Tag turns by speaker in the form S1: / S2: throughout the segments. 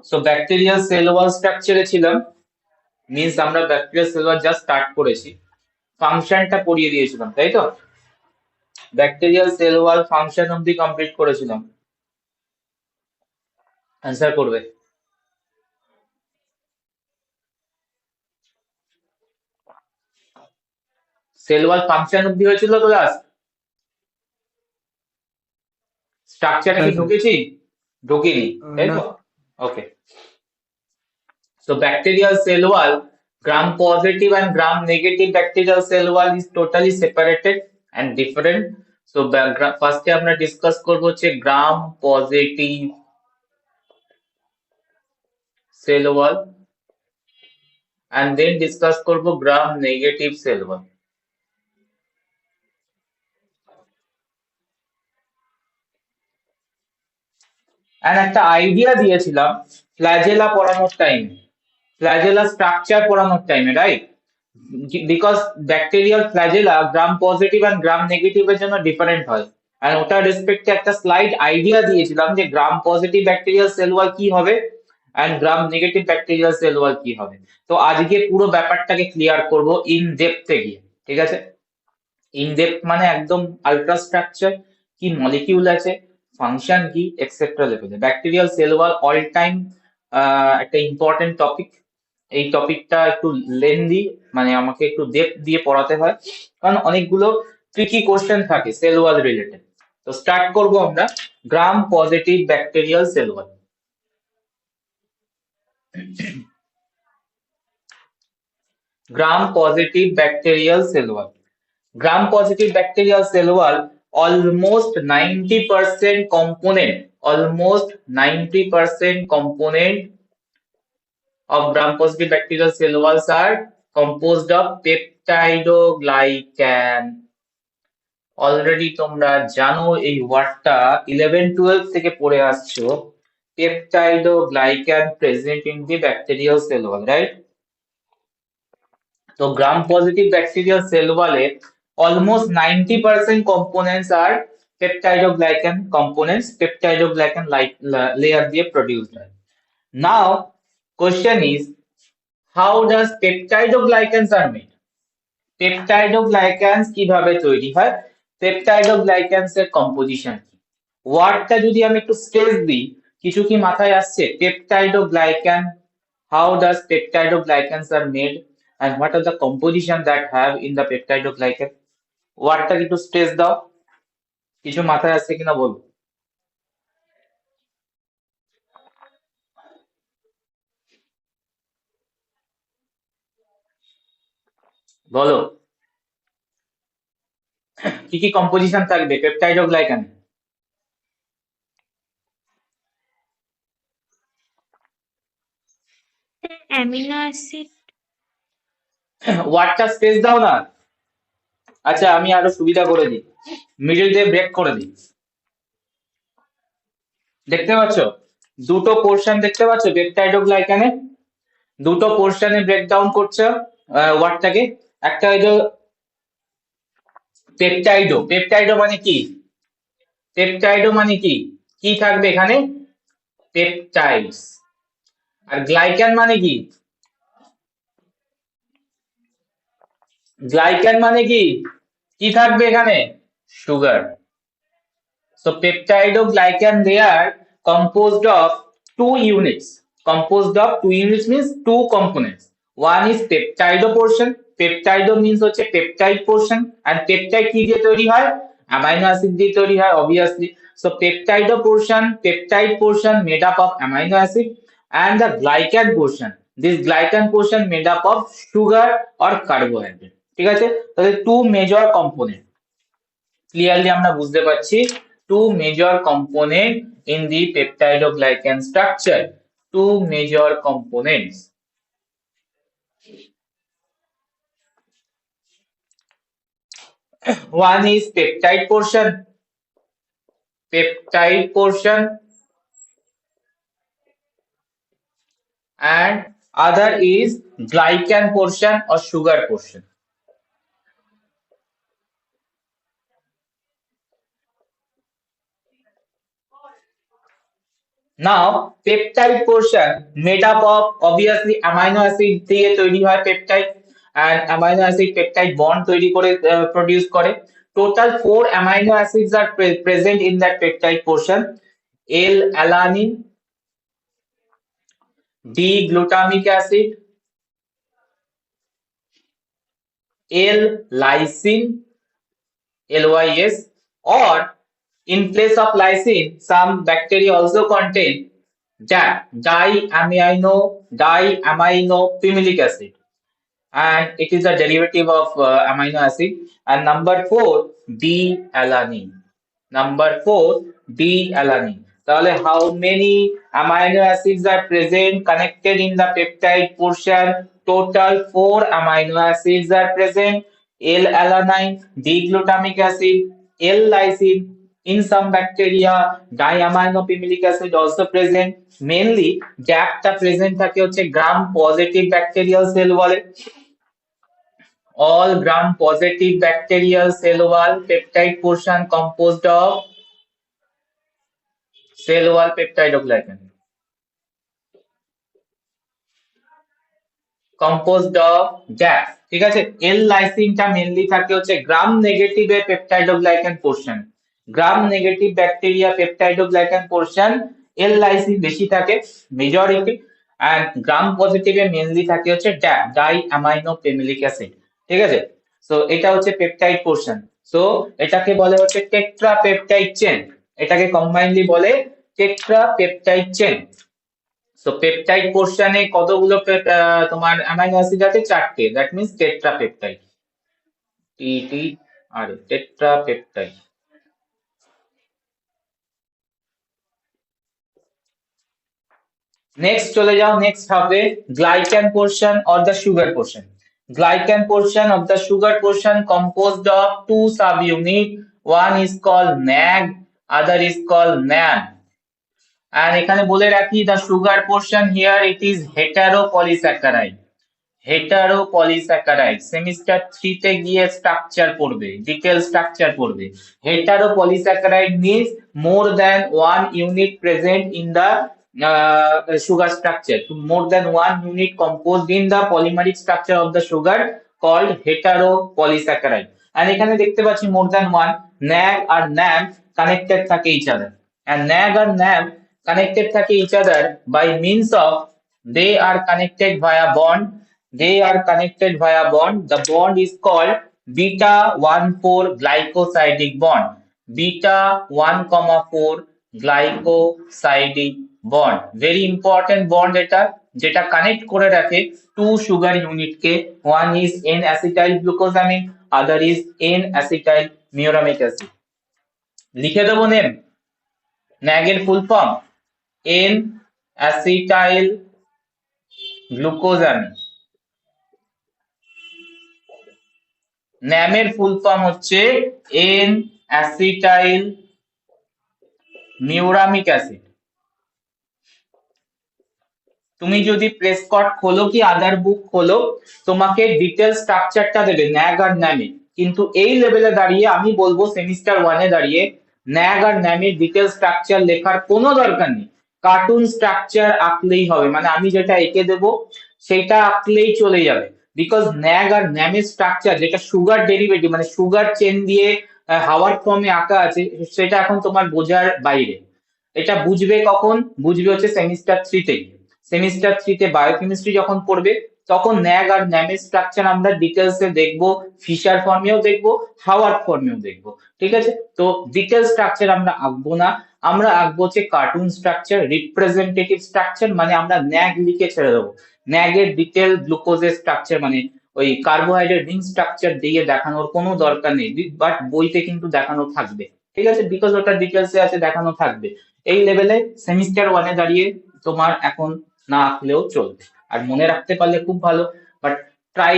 S1: So bacterial cell ওয়াল স্ট্রাকচারে ছিলাম, means আমরা bacterial cell ওয়াল just start করেছি, ফাংশনটা পড়িয়ে দিয়েছিলাম, তাই তো? ব্যাকটেরিয়াল সেল ওয়াল ফাংশন অব্দি কমপ্লিট করেছিলাম। অ্যান্সার করবে। সেল ওয়াল ফাংশন অব্দি হয়েছিল ক্লাস, স্ট্রাকচারে কি
S2: হ্যাঁ স্যার।
S1: ঢুকেছি? ঢুকিনি, তাই
S2: না।
S1: তো? ওকে। So bacterial cell wall, gram positive and gram negative bacterial cell wall is totally separated and different. So first আমরা ডিসকাস করব হচ্ছে gram positive cell wall and then discuss করব gram negative cell wall. and একটা idea দিয়েছিলাম flagella পড়ানোর টাইমে, flagella structure পড়ানোর টাইমে, right? Because bacterial flagella gram positive and gram negative এর জন্য ডিফারেন্ট হয়। আর ওটার রেসপেক্টে একটা স্লাইড আইডিয়া দিয়েছিলাম যে gram positive bacterial cell wall কি হবে and gram negative bacterial cell wall কি হবে। তো আজকে পুরো ব্যাপারটাকে ক্লিয়ার করব ইন ডেপথে গিয়ে, ঠিক আছে? ইন ডেপথ মানে একদম আলট্রা স্ট্রাকচার, কি মলিকিউল আছে, ফাংশন কি, এক্সেট্রা লেভেলে। ব্যাকটেরিয়াল সেল ওয়াল অল টাইম একটা ইম্পর্টেন্ট টপিক। এই টপিকটা একটু লেন্দি, মানে আমাকে একটু ডেপথ দিয়ে পড়াতে হয়, কারণ অনেকগুলো ট্রিকি কোশ্চেন থাকে সেল ওয়াল রিলেটেড। তো স্টার্ট করব আমরা গ্রাম positive bacterial cell wall. Gram positive bacterial cell wall, gram positive bacterial cell wall, almost 90% component, almost 90% component of gram positive bacterial cell walls are composed of peptidoglycan. Already তোমরা জানো এই ওয়ার্ডটা 11-12 থেকে পড়ে আসছো, peptidoglycan present in the bacterial cell wall, right? So gram-positive bacterial cell wall, almost 90% components are peptidoglycan components, peptidoglycan like layer দিয়ে produced হয়. Now, question is, how does peptidoglycans are made? Peptidoglycans কিভাবে তৈরি হয়? Peptidoglycans এর composition কি? ওয়ার্ডটা যদি আমি একটু স্ট্রেস দিই, কিছু কি মাথায় আসছে? Peptidoglycan, how does peptidoglycans are made and what are the composition that have in the peptidoglycan? ওয়ার্ডটা একটু স্ট্রেস দাও, কিছু মাথায় আসছে কিনা বলো। বলো, কি কি কম্পোজিশন থাকবে পেপটাইডোগ্লাইকানে?
S3: Amino acid.
S1: ওয়ার্ডটা স্পেস দাও না। আচ্ছা আমি আরো সুবিধা করে দিই, মিডল দিয়ে ব্রেক করে দিই। দেখতে পাচ্ছ দুটো পোর্শন, দেখতে পাচ্ছ পেপটাইডোগ্লাইকানে দুটো পোর্শনে ব্রেকডাউন করছে ওয়ার্ডটাকে। একটা হলো পেপটাইডো, পেপটাইডো মানে কি? পেপটাইডো মানে কি, কি থাকবে এখানে? পেপটাইডস। আর গ্লাইকান মানে কি? গ্লাইকান মানে কি, কি থাকবে এখানে? Sugar. So peptidoglycan, they are composed of two units. Composed of two units means two components. One is peptido portion. Peptido means হচ্ছে peptide portion, and peptide কি দিয়ে তৈরি হয়? অ্যামাইনো অ্যাসিড দিয়ে তৈরি হয় obviously. So peptido portion, peptide portion made up of amino acid, and the glycan portion. This glycan portion made up of sugar or carbohydrate. ঠিক আছে? তাহলে two major component. Clearly আমরা বুঝতে পারছি two major component in the peptidoglycan structure, two major components. One is peptide portion, and other is glycan portion or sugar portion. Now peptide portion made up of obviously amino acid দিয়ে তৈরি হয় peptide, and amino acid peptide bond তৈরি করে produce করে। Total 4 amino acids are present in that peptide portion: L alanine, D glutamic acid, L lysine, LYS, or in place of lysine, some bacteria also contain diamino pimelic acid, and it is a derivative of amino acid. And number 4, D-alanine. Number 4, D-alanine. তাহলে how many amino acids are present connected in the peptide portion? Total 4 amino acids are present: L-alanine, D-glutamic acid, L-lysine. In some bacteria, diaminopimelic acid also present. Mainly গ্যাপটা present থাকে হচ্ছে gram positive bacterial cell বলে। All gram-positive bacterial cell wall peptide portion composed of cell wall peptidoglycan. Composed of gap, ঠিক আছে। এল লাইসিনটা mainly থাকে হচ্ছে gram negative এর peptidoglycan portion. Gram negative bacteria peptidoglycan portion L lysine বেশি থাকে majority, and gram positive এ mainly থাকে হচ্ছে ডাই অ্যামাইনো পেমিলিক অ্যাসিড, ঠিক আছে। সো এটা হচ্ছে পেপটাইড পোরশন। সো এটাকে বলে হচ্ছে টেট্রা পেপটাইড চেন, এটাকে কম্বাইনলি বলে tetra peptide chain. So peptide পোরশনে কতগুলো তোমার অ্যামাইনো অ্যাসিড আছে? 4টে, দ্যাট মিন্স টেট্রা পেপটাইড, টি আর টেট্রা পেপটাইড। নেক্সট চলে যাও, নেক্সট হবে glycan portion or the sugar portion. Glycan portion of the sugar portion composed of two subunit. One is called NAG, other is called NAN. And এখানে বলে রাখি the sugar portion here it is heteropolysaccharide. Heteropolysaccharide semester 3 তে গিয়ে structure পড়বে, detail structure পড়বে। হেটারোপলিস্যাকারাইড means more than one unit present in the sugar structure. So more than one unit composed in the polymeric structure of the sugar called heteropolysaccharide. And এখানে দেখতে পাচ্ছি more than one, NAG আর NAM connected থাকে each other, and NAG R NAM connected থাকে each other by means of they are connected via bond. They are connected via bond. The bond is called beta 1,4 glycosidic bond. Beta 1,4 glycosidic bond. Very important bond এটা, যেটা connect করে রাখে two sugar unit কে। One is N-acetyl glucosamine, other is N-acetyl muramic acid. লিখে দেবো name. NAG এর full form N-acetyl glucosamine। NAM এর full form হচ্ছে এন অ্যাসিটাইল মিউরামিক অ্যাসিড। তুমি যদি প্রেসকট খোলো কি আদার বুক খোলো, তোমাকে ডিটেল স্ট্রাকচারটা দেবে ন্যাগ আর ন্যামে, কিন্তু এই লেভেলে দাঁড়িয়ে আমি বলবো সেমিস্টার 1 এ দাঁড়িয়ে ন্যাগ আর ন্যামের ডিটেল স্ট্রাকচার লেখার কোনো দরকার নেই। কার্টুন স্ট্রাকচার আঁকলেই হবে, মানে আমি যেটা এঁকে দেবো সেটা আঁকলেই চলে যাবে। বিকজ ন্যাগ আর ন্যামের স্ট্রাকচার যেটা সুগার ডেরিভেটিভ মানে সুগার চেন দিয়ে হাওয়ার ফর্মে আঁকা আছে, সেটা এখন তোমার বোঝার বাইরে। এটা বুঝবে কখন? বুঝবে হচ্ছে সেমিস্টার 3 তে। সেমিস্টার 3 তে বায়োকেমিস্ট্রি যখন পড়বে তখন ন্যাগ আর ন্যামের স্ট্রাকচার আমরা ডিটেলসে দেখবো, ফিশার ফর্মেও দেখবো, হাওয়ার্ড ফর্মেও দেখবো, ঠিক আছে। তো ডিটেল স্ট্রাকচার আমরা আঁকবো না, আমরা আঁকবো হচ্ছে কার্টুন স্ট্রাকচার, রিপ্রেজেন্টেটিভ স্ট্রাকচার, মানে আমরা ন্যাগ লিখে ছেড়ে দেবো। ন্যাগের ডিটেল গ্লুকোজের স্ট্রাকচার মানে ওই কার্বোহাইড্রেট রিং স্ট্রাকচার দিয়ে দেখানোর কোনো দরকার নেই, বাট বইতে কিন্তু দেখানো থাকবে, ঠিক আছে, বিকজ ওটা ডিটেলসে আছে, দেখানো থাকবে। এই লেভেলে সেমিস্টার 1 এ দাঁড়িয়ে তোমার এখন না আঁকলেও চলবে, আর মনে রাখতে পারলে খুব ভালো, বাট ট্রাই,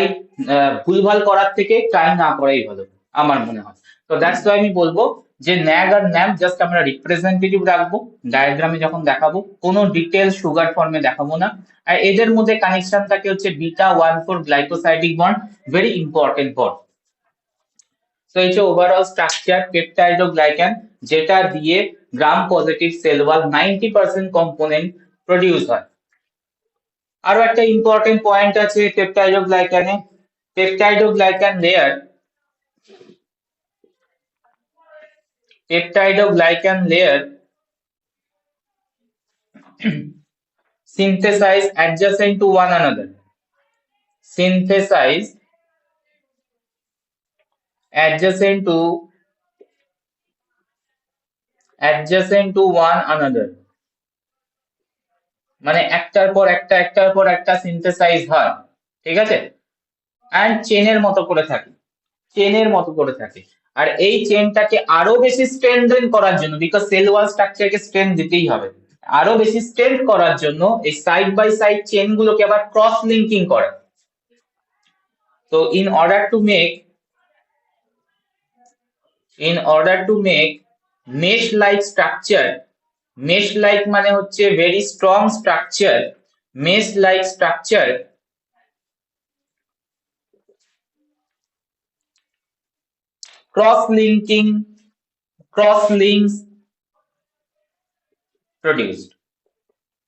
S1: ভুলভাল করার থেকে ট্রাই না করাই ভালো আমার মনে হয়। তো দ্যাটস ওয়াই আমি বলবো যে ন্যাগ আর ন্যাম জাস্ট আমরা রিপ্রেজেন্টেটিভ রাখবো, ডায়াগ্রামে যখন দেখাবো কোনো ডিটেল সুগার ফর্মে দেখাবো না। আর এদের মধ্যে কানেকশন থাকে হচ্ছে beta 1,4 glycosidic bond, very important bond. So এই যে ওভারঅল স্ট্রাকচার পেপটাইডোগ্লাইকান, যেটা দিয়ে গ্রাম পজিটিভ সেল ওয়াল 90% কম্পোনেন্ট প্রডিউস হয়। আরো একটা ইম্পর্টেন্ট পয়েন্ট আছে পেপটাইডোগ্লাইকানে, পেপটাইডোগ্লাইকান layer synthesize adjacent to one another, synthesize adjacent to one another, মানে একটার পর একটা সিনথেসাইজ হয়, ঠিক আছে, এন্ড চেনের মতো করে থাকে। আর এই চেনটাকে আরো বেশি স্ট্রেনথেন করার জন্য, বিকজ সেল ওয়াল স্ট্রাকচারকে স্ট্রেংথ দিতেই হবে, আরো বেশি স্ট্রেংথ করার জন্য এই সাইড বাই সাইড চেন গুলোকে আবার ক্রস লিঙ্কিং করে। তো in order to make mesh like structure, mesh like মানে হচ্ছে very strong structure, mesh like structure, cross links produced,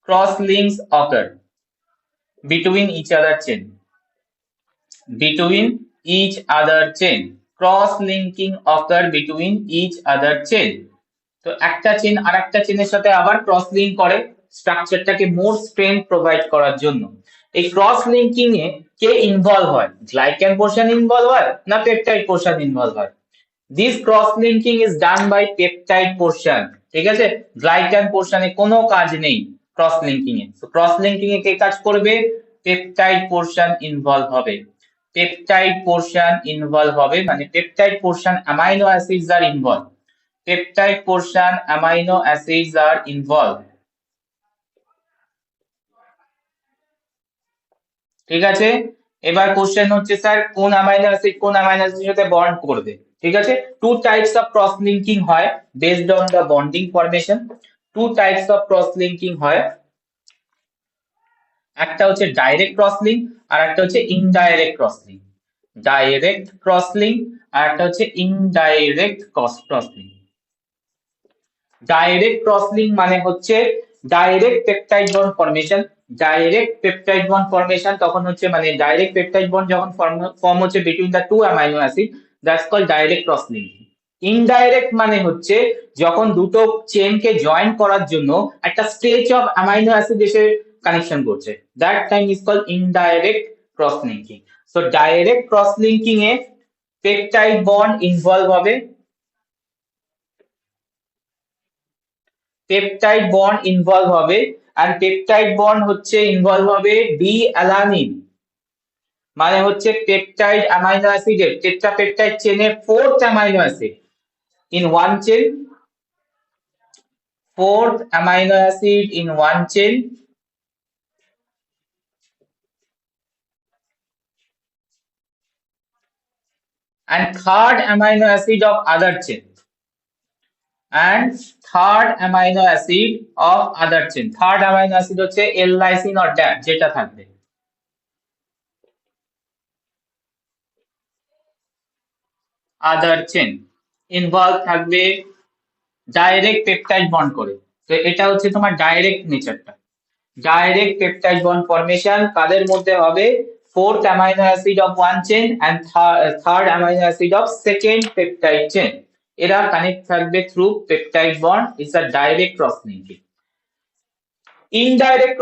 S1: cross links occur between each other chain, cross linking occur between each other chain। তো একটা chain আর একটা চেনের সাথে আবার cross link করে স্ট্রাকচারটাকে মোর strength provide করার জন্য। এই ক্রস লিঙ্কিং এ কে ইনভলভ হয়, গ্লাইকান পোর্শন ইনভলভ হয় না পেপটাইড পোর্শন ইনভলভ হয়? This cross linking is done by peptide portion, ঠিক আছে, গ্লাইকান পোর্শনে কোনো কাজ নেই ক্রস লিঙ্কিং এ। তো ক্রস লিঙ্কিং এ কে কাজ করবে? পেপটাইড পোর্শন ইনভলভ হবে, পেপটাইড পোর্শন ইনভলভ হবে, মানে peptide portion amino acids are involve, peptide portion amino acids are involved, ঠিক আছে। এবার কোশ্চেন হচ্ছে স্যার কোন অ্যামাইনো অ্যাসিডের সাথে বন্ড করবে, ঠিক আছে। Two types of cross linking হয় based on the bonding formation, two types of cross linking হয়, একটা হচ্ছে ডাইরেক্ট ক্রস লিঙ্ক আর একটা হচ্ছে indirect cross link, direct cross link আর একটা হচ্ছে indirect cross link. Direct cross link মানে হচ্ছে direct peptide bond formation, direct peptide bond formation তখন হচ্ছে মানে ডাইরেক্ট পেপটাইড বন্ড যখন ফর্ম হচ্ছে between the two amino acid, that's called direct cross linking. Indirect মানে হচ্ছে যখন দুটো চেনকে জয়েন করার জন্য একটা স্ট্রেচ অফ অ্যামাইনো অ্যাসিড এসে কানেকশন করছে, that time is called indirect cross linking. So direct cross linking এ পেপটাইড বন্ড ইনভলভ হবে, পেপটাইড বন্ড ইনভলভ হবে, আর পেপটাইড বন্ড হচ্ছে ইনভলভ হবে ডি অ্যালানিন, মানে হচ্ছে পেপটাইড অ্যামাইনো অ্যাসিডের টেট্রাপেপটাইড চেনের fourth amino acid in one chain, fourth amino acid in one chain, and third amino acid of other chain, and third amino acid of other chain, third amino acid হচ্ছে L lysine or DAP যেটা থাকবে, other chain involve থাকবে direct peptide bond করে। তো এটা হচ্ছে তোমার direct নেচারটা, ডাইরেক্ট পেপটাইড বন্ড ফরমেশন কাদের মধ্যে হবে? fourth amino acid of one chain and third amino acid of second peptide chain, এরা কানেক্ট থাকবে through peptide bond, is a direct cross linking. indirect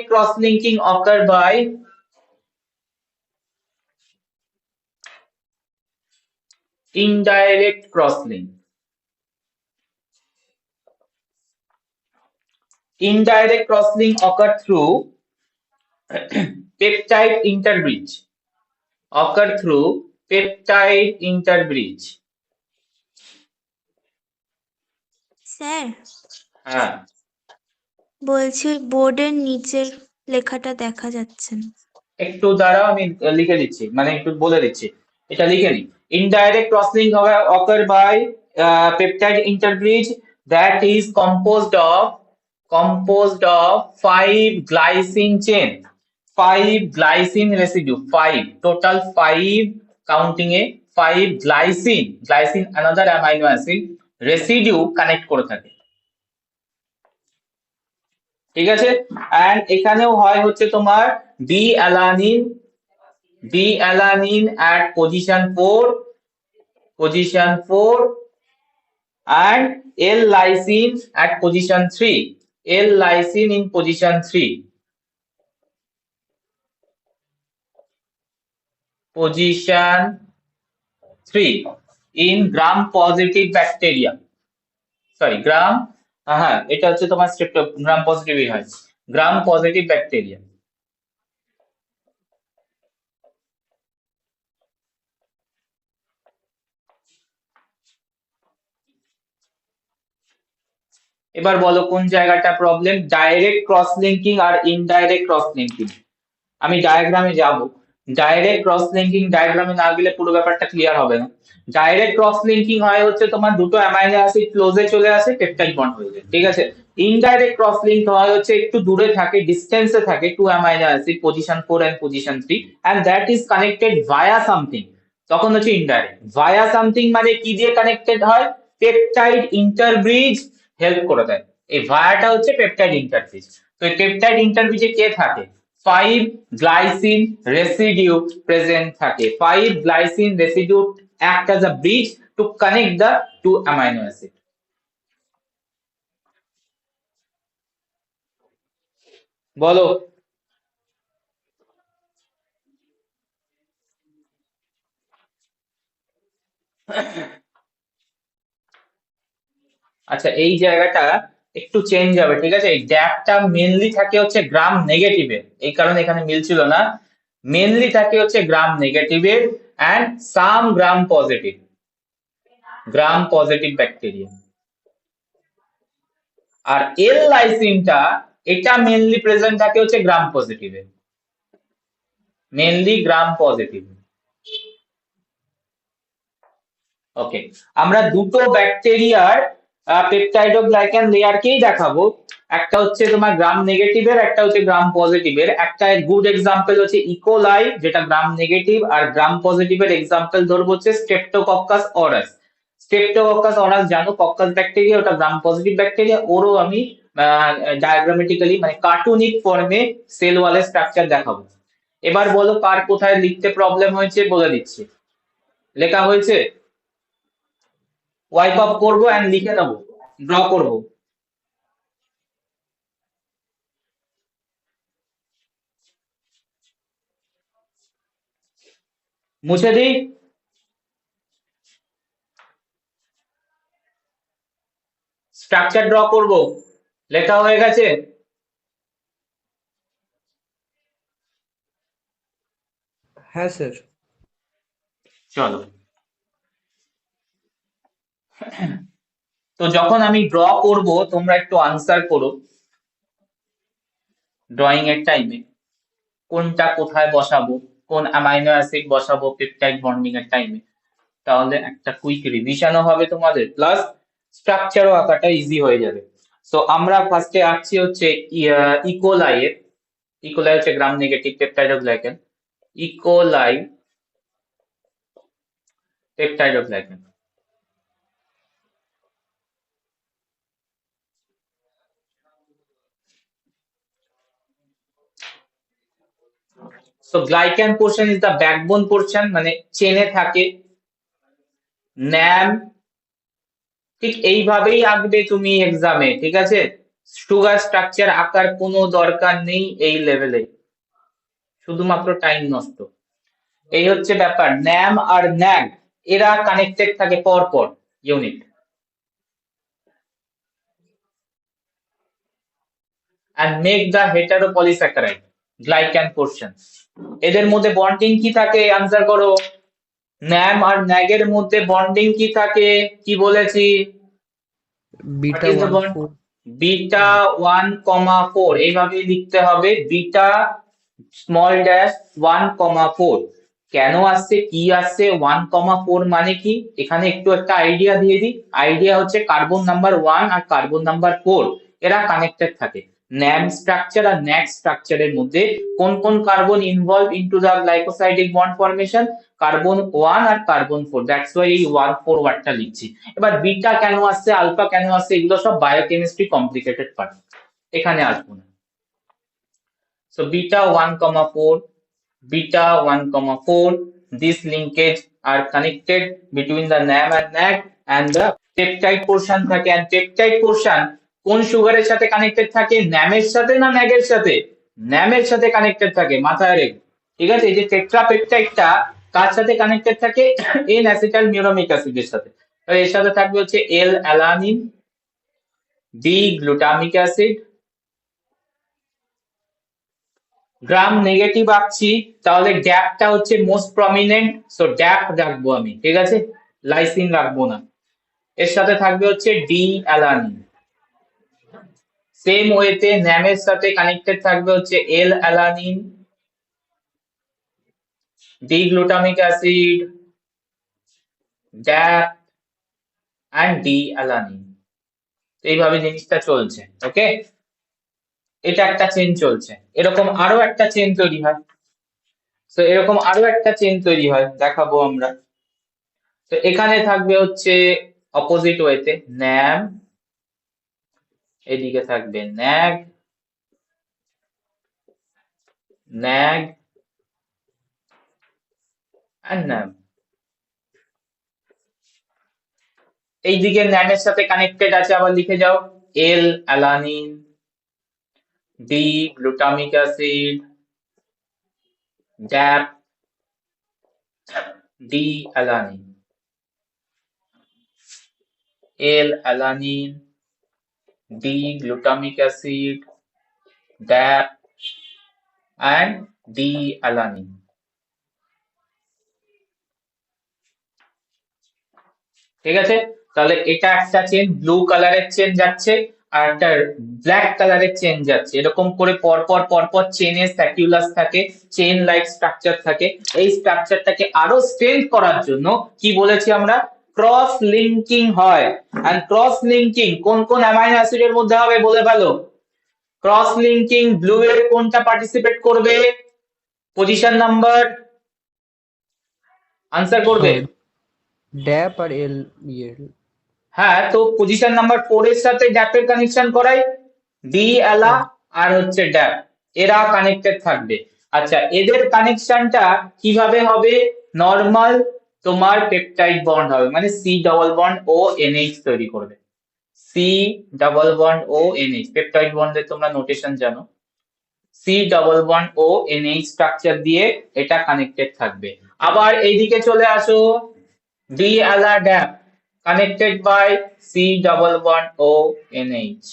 S1: cross linking occur by indirect cross link, indirect cross link occur through peptide interbridge, occur through peptide interbridge।
S3: Sir
S1: হ্যাঁ
S3: বলছি বোর্ডের নিচের লেখাটা দেখা যাচ্ছে না।
S1: একটু দাঁড়াও আমি লিখে দিচ্ছি, মানে একটু বলে দিচ্ছি, এটা লিখে নিই। Indirect cross link occur by peptide interbridge that is composed of 5 glycine chain, 5 glycine residue, 5 total, 5 counting A 5 glycine, glycine another amino acid residue connect করে থাকে, ঠিক আছে। এন্ড এখানেও হয় হচ্ছে তোমার D alanine, at position 4 and L lysine at position 3, L lysine in position 3, position 3 in gram positive bacteria, sorry gram, হ্যাঁ এটা হচ্ছে তোমার গ্রাম পজিটিভই হয়, গ্রাম পজিটিভ ব্যাকটেরিয়া। এবার বলো কোন জায়গাটা প্রবলেম, ডাইরেক্ট ক্রস লিঙ্কিং আর ইনডাইরেক্ট ক্রস লিঙ্কিং। আমি ডায়াগ্রামে যাব, ডাইরেক্ট ক্রস লিঙ্কিং ডায়াগ্রামে না গেলে পুরো ব্যাপারটা ক্লিয়ার হবে না। ডাইরেক্ট ক্রস লিঙ্কিং হয় হচ্ছে তোমার দুটো অ্যামাইনো অ্যাসিড ক্লোজে চলে আসে, পেপটাইড বন্ড হয়ে যায়, ঠিক আছে। ইনডাইরেক্ট ক্রস লিঙ্ক হয় হচ্ছে একটু দূরে থাকে, ডিসটেন্সে থাকে two amino acid position 4 and position 3 and that is connected via something, তখন হচ্ছে ইনডাইরেক্ট। ভায়া সামথিং মানে কি দিয়ে কানেক্টেড হয়, পেপটাইড ইন্টারব্রিজ হেল্প করে দেয়, এই ভায়াটা হচ্ছে পেপটাইড ইন্টারব্রিজ। তো এই পেপটাইড ইন্টারব্রিজে কে থাকে, 5 glycine residue present থাকে, 5 glycine residue act as a bridge to connect the two amino acid. বলো আচ্ছা এই জায়গাটা একটু চেঞ্জ হবে, ঠিক আছে। এই ড্যাপটা মেনলি থাকে হচ্ছে গ্রাম নেগেটিভের, এই কারণে এখানে মিলছিল না, মেনলি থাকে হচ্ছে গ্রাম নেগেটিভের and some gram positive bacteria. আর এল লাইসিনটা এটা মেনলি প্রেজেন্ট থাকে হচ্ছে গ্রাম পজিটিভে, মেনলি গ্রাম পজিটিভ। ওকে, আমরা দুটো ব্যাকটেরিয়ার পেপটাইডোগ্লাইকান লেয়ারকেই দেখাবো, একটা হচ্ছে তোমার গ্রাম নেগেটিভের, একটা হচ্ছে গ্রাম পজিটিভের। একটা গুড এক্সাম্পল হচ্ছে ইকোলাই যেটা গ্রাম নেগেটিভ, আর গ্রাম পজিটিভের এক্সাম্পল ধরবো হচ্ছে স্ট্রেপ্টোকক্কাস অরাস। স্ট্রেপ্টোকক্কাস অরাস জানো কক্কাস ব্যাকটেরিয়া, ওটা গ্রাম পজিটিভ ব্যাকটেরিয়া, ওরও আমি ডায়াগ্রামেটিক্যালি মানে কার্টুনিক ফর্মে সেল ওয়ালের স্ট্রাকচার দেখাবো। এবার বলো কার কোথায় লিখতে প্রবলেম হয়েছে বলে দিচ্ছি, লেখা হয়েছে, ওয়াইপ আপ করবো এন্ড লিখে নেবো, ড্র করবো। মুছে দিই, স্ট্রাকচার ড্র করব, লেখা হয়ে গেছে।
S2: হ্যাঁ স্যার।
S1: চলো, তো যখন আমি ড্র করব তোমরা একটু আনসার করো ড্রয়িং এর টাইমে, কোনটা কোথায় বসাবো, কোন অ্যামাইনো অ্যাসিড বসাবো পেপটাইড বন্ডিং এর টাইমে, তাহলে একটা কুইক রিভিশনও হবে তোমাদের, প্লাস স্ট্রাকচারও আঁকাটা ইজি হয়ে যাবে। তো আমরা ফার্স্টে আঁকছি হচ্ছে ইকোলাই এর, ইকোলাই হচ্ছে gram negative peptidoglycan, E coli peptidoglycan. So glycan portion is the backbone portion, মানে চেনে থাকে। ন্যাম ঠিক এইভাবেই আঁকবে তুমি এক্সামে, ঠিক আছে। সুগার স্ট্রাকচার আঁকার কোনো দরকার নেই এই লেভেলে, শুধুমাত্র টাইম নষ্ট। এই হচ্ছে ব্যাপার, ন্যাম আর ন্যাগ এরা কানেক্টেড থাকে পরপর unit. and make the heteropolysaccharide glycan portion, এদের মধ্যে বন্ডিং কি থাকে আনসার করো। ন্যাম আর ন্যাগ এর মধ্যে বন্ডিং কি থাকে, কি বলেছি,
S2: বিটা 1
S1: বিটা 1,4, এইভাবে লিখতে হবে, বিটা স্মল ড্যাশ 1,4। কেন আসছে কি আসছে 1,4 মানে কি, এখানে একটু একটা আইডিয়া দিয়ে দিই। আইডিয়া হচ্ছে কার্বন নাম্বার 1 আর কার্বন নাম্বার 4 এরা কানেক্টেড থাকে। ন্যাম স্ট্রাকচার আর ন্যাগ স্ট্রাকচারের মধ্যে কোন কোন carbon involve into the glycosidic bond formation, carbon 1 আর কার্বন 4, দ্যাটস ওয়াই এই 141টা লিখছি। এবার বিটা কেন আসছে, আলফা কেন আসছে, এগুলো সব বায়োকেমিস্ট্রি কমপ্লিকেটেড পার্ট, এখানে আসবো না। So beta 1, 4, beta 1, 4, these linkage are connected between the NAM and NAG and the peptide portion থাকে, and peptide portion কোন সুগারের সাথে কানেক্টেড থাকে, NAM এর সাথে না NAG এর সাথে, NAM এর সাথে কানেক্টেড থাকে, মাথায় রেখো। ঠিক আছে, এই যে টেট্রাপেপটাইডটা কার সাথে কানেক্টেড থাকে, এন অ্যাসিটাইল মিউরামিক অ্যাসিডের সাথে। তাহলে এর সাথে থাকবে হচ্ছে L alanine, D glutamic acid. Gram negative আঁকছি, তাহলে ড্যাপটা হচ্ছে মোস্ট প্রমিনেন্ট, সো ড্যাপ রাখবো আমি, ঠিক আছে, লাইসিন রাখবো না। এর সাথে থাকবে হচ্ছে ডি অ্যালানিন। সেম ওয়েতে ন্যামের সাথে কানেক্টেড থাকবে হচ্ছে L alanine, D glutamic acid, DAP and D alanine. এইভাবে জিনিসটা চলছে, ওকে। এটা একটা চেন চলছে, এরকম আরো একটা চেন তৈরি হয়। তো এরকম আরো একটা চেন তৈরি হয়, দেখাবো আমরা। তো এখানে থাকবে হচ্ছে অপোজিট ওয়েতে ন্যাম, এদিকে থাকবে ন্যাগ, ন্যাগ আর ন্যাম। এইদিকে ন্যামের সাথে কানেক্টেড আছে, আবার লিখে যাও L alanine, D glutamic acid, DAP, D alanine, L alanine, D glutamic acid, DAP and D alanine. ঠিক আছে, তাহলে এটা একটা চেন, ব্লু কালারের চেন যাচ্ছে আর একটা ব্ল্যাক কালারের চেন যাচ্ছে, এরকম করে পরপর পরপর চেনে স্যাকিউলাস থাকে, চেন লাইক স্ট্রাকচার থাকে। এই স্ট্রাকচারটাকে আরো স্ট্রেংথ করার জন্য কি বলেছি আমরা, ক্রস লিঙ্কিং হয়। আর ক্রস লিঙ্কিং কোন কোন অ্যামাইনো অ্যাসিডের মধ্যে হবে বলে ফেলো। ক্রস লিঙ্কিং ব্লু এর কোনটা পার্টিসিপেট করবে, পজিশন নাম্বার, আনসার করবে।
S2: ড্যাপ আর এল ইয়ে
S1: হ্যাঁ, তো পজিশন নাম্বার 4 এর সাথে ড্যাপের কানেকশন করাই, ডি অ্যালা
S2: হ্যাঁ
S1: আর হচ্ছে ড্যাপ, এরা কানেক্টেড থাকবে। আচ্ছা, এদের কানেকশনটা কিভাবে হবে, নরমাল তোমার পেপটাইড বন্ড হবে, মানে C double bond O NH তৈরি করবে, C double bond O NH, peptide বন্ডের তোমরা নোটেশন জানো, C double bond O NH structure দিয়ে এটা কানেক্টেড থাকবে। আবার এইদিকে চলে আসো, D ala DAP connected by C double bond O NH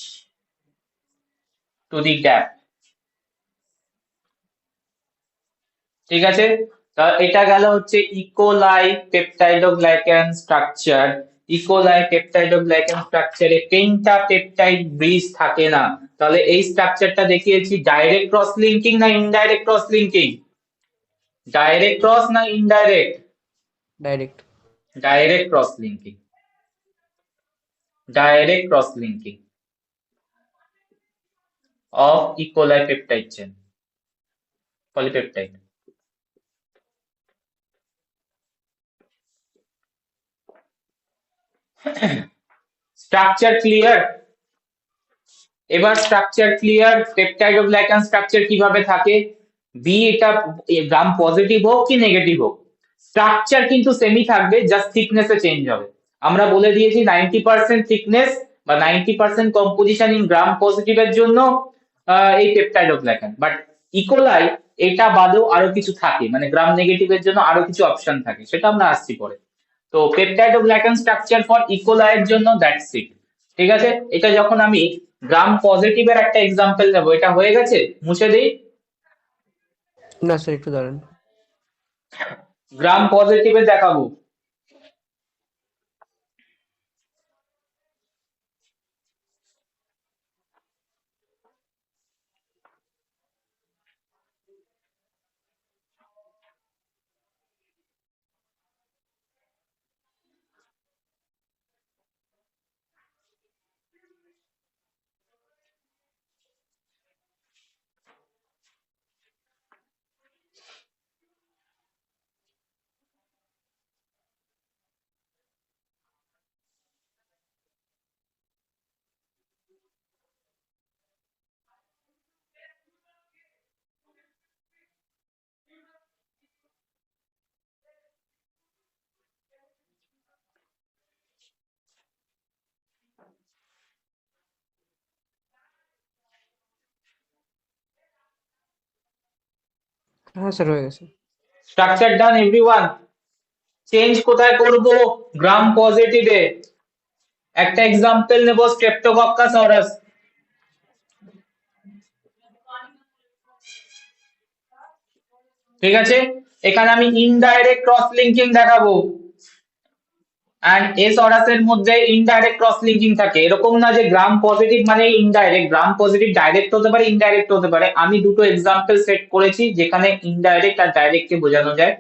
S1: to the gap, ঠিক আছে। তা এটা গেল হচ্ছে E coli peptidoglycan structure. E coli peptidoglycan স্ট্রাকচারে তিনটা পেপটাইড ব্রিজ থাকে না, তাহলে এই স্ট্রাকচারটা দেখিয়েছি ডাইরেক্ট ক্রস লিঙ্কিং না indirect cross linking, direct cross না indirect,
S2: direct
S1: direct cross linking, direct cross linking of E. coli peptide chain, polypeptide. Structure clear, এবার স্ট্রাকচার ক্লিয়ার, পেপটাইডোগ্লাইকান স্ট্রাকচার কিভাবে থাকে, বি এটা গ্রাম পজিটিভ হোক কি নেগেটিভ হোক, structure কিন্তু সেমই থাকবে, জাস্ট থিকনেসে চেঞ্জ হবে। আমরা বলে দিয়েছি 90% থিকনেস বা 90% কম্পোজিশন ইন গ্রাম পজিটিভ এর জন্য এই পেপটাইডোগ্লাইকান, বাট ইকোলাই এটা বাদেও আরো কিছু থাকে, মানে গ্রাম নেগেটিভের জন্য আরো কিছু অপশন থাকে, সেটা আমরা আসছি পরে। তো পেপটাইডোগ্লাইকান স্ট্রাকচার ফর ইকোলাই এর জন্য দ্যাটস ইট। ঠিক আছে, এটা যখন আমি গ্রাম পজিটিভের একটা এক্সাম্পল দেবো, এটা হয়ে গেছে, মুছে দেই।
S2: না স্যার একটু দাঁড়ান
S1: গ্রাম পজিটিভে দেখাবো,
S2: হ্যাঁ স্যার হয়ে গেছে।
S1: স্ট্রাকচার ডান এভরিওয়ান। চেঞ্জ কোথায় করব? গ্রাম পজিটিভে। একটা এক্সাম্পল নেব, স্ট্রেপ্টোকক্কাস অরাস। ঠিক আছে, এখানে আমি ইনডাইরেক্ট ক্রস লিঙ্কিং দেখাবো। এন্ড এস অরাস এর মধ্যে ইনডাইরেক্ট ক্রস লিঙ্কিং থাকে, এরকম না যে গ্রাম পজিটিভ মানে ইনডাইরেক্ট। গ্রাম পজিটিভ ডাইরেক্ট হতে পারে, ইনডাইরেক্ট হতে পারে। আমি দুটো এক্সাম্পল সেট করেছি যেখানে ইনডাইরেক্ট আর ডাইরেক্ট কে বোঝানো যায়।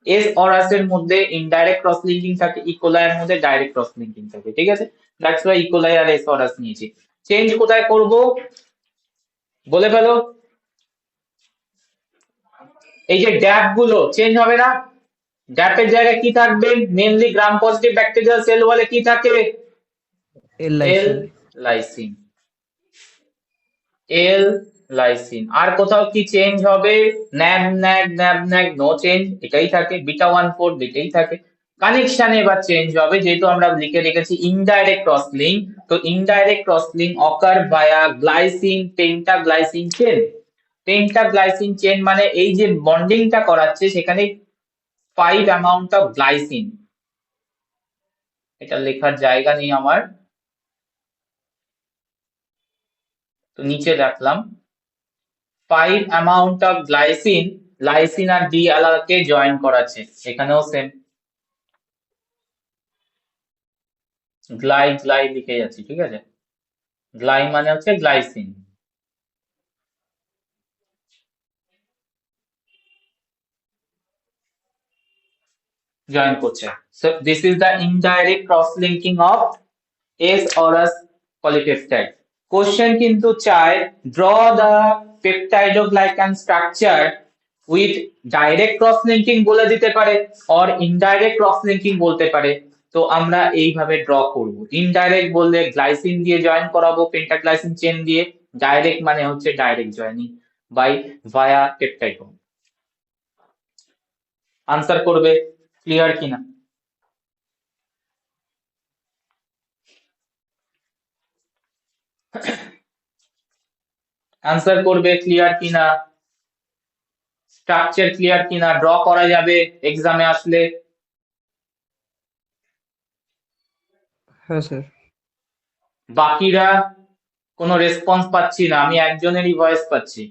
S1: এস অরাস এর মধ্যে ইনডাইরেক্ট ক্রস লিঙ্কিং থাকে, ইকোলাই এর মধ্যে ডাইরেক্ট ক্রস লিঙ্কিং থাকে। ঠিক আছে, দ্যাটস ওয়াই ইকোলাই আর এস অরাস নিয়েছি। চেঞ্জ কোথায় করব বলে ফেলো। এই যে ড্যাপ গুলো চেঞ্জ হবে না, ড্যাপের জায়গায় কি থাকবে? Mainly gram positive bacterial cell বলে কি থাকে?
S2: L
S1: L
S2: lysine.
S1: Lysine. L lysine. আর কোথাও কি চেঞ্জ হবে? NAM NAG NAM NAG, no change, এটাই থাকে। বিটা 1,4 এটাই থাকে। কানেকশন এবার চেঞ্জ হবে, যেহেতু আমরা লিখে রেখেছি ইনডাইরেক্ট ক্রস লিঙ্ক, তো ইনডাইরেক্ট ক্রস লিঙ্ক অকার ভায়া গ্লাইসিন পেন্টাগ্লাইসিন চেন। পেন্টাগ্লাইসিন চেন মানে এই যে বন্ডিংটা করাচ্ছে সেখানে 5 অ্যামাউন্ট অফ গ্লাইসিন, এটা লেখার জায়গা নেই আমার, তো নিচে রাখলাম। 5 অ্যামাউন্ট অফ গ্লাইসিন, লাইসিন আর ডি আলাকে জয়েন করাচ্ছে। এখানেও সেম গ্লাই গ্লাই লিখে যাচ্ছি। ঠিক আছে, গ্লাই মানে হচ্ছে গ্লাইসিন, জয়েন করছে। So this is the indirect cross linking of S aureus polypeptide. Question কিন্তু চায় draw the peptidoglycan structure with direct cross linking বলে দিতে পারে, অর ইনডাইরেক্ট ক্রস লিঙ্কিং বলতে পারে। তো আমরা এইভাবে ড্র করব। ইনডাইরেক্ট বললে গ্লাইসিন দিয়ে জয়েন করাবো পেন্টাগ্লাইসিন চেন দিয়ে, ডাইরেক্ট মানে হচ্ছে direct joining by via peptide bond. Answer করবে, ক্লিয়ার কিনা? আনসার করবে ক্লিয়ার কিনা, স্ট্রাকচার ক্লিয়ার কিনা, ড্র করা যাবে এক্সামে আসলে।
S2: হ্যাঁ স্যার।
S1: বাকিরা কোনো রেসপন্স পাচ্ছি না, আমি একজনেরই ভয়েস পাচ্ছি।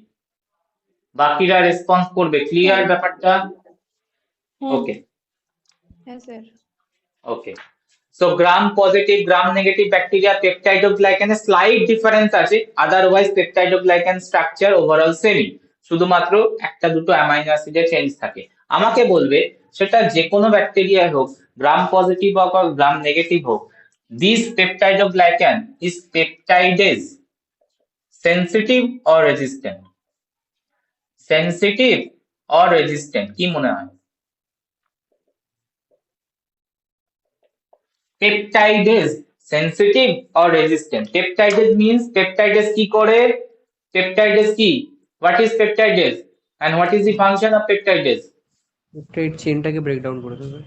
S1: বাকিরা রেসপন্স করবে, ক্লিয়ার
S4: হ্যাঁ।
S1: ব্যাপারটা?
S4: হ্যাঁ।
S1: ওকে
S4: হ্যাঁ sir.
S1: Okay. So gram positive gram negative bacteria পেপটাইডোগ্লাইকানে স্লাইট ডিফারেন্স আছে, আদারওয়াইজ পেপটাইডোগ্লাইকান স্ট্রাকচার ওভারঅল সেমই, শুধুমাত্র একটা দুটো অ্যামাইনো অ্যাসিডের চেঞ্জ থাকে। আমাকে বলবে সেটা যে কোনো ব্যাকটেরিয়া হোক, গ্রাম পজিটিভ হোক বা গ্রাম নেগেটিভ হোক, this peptidoglycan is peptidase sensitive or resistant? Sensitive or resistant কি মনে হয়? peptidase sensitive or resistant? Peptidase means peptidase কি করে? Peptidase কি? What is peptidase and what is the function of peptidase?
S2: Peptide চেনটাকে break down করে দেবে।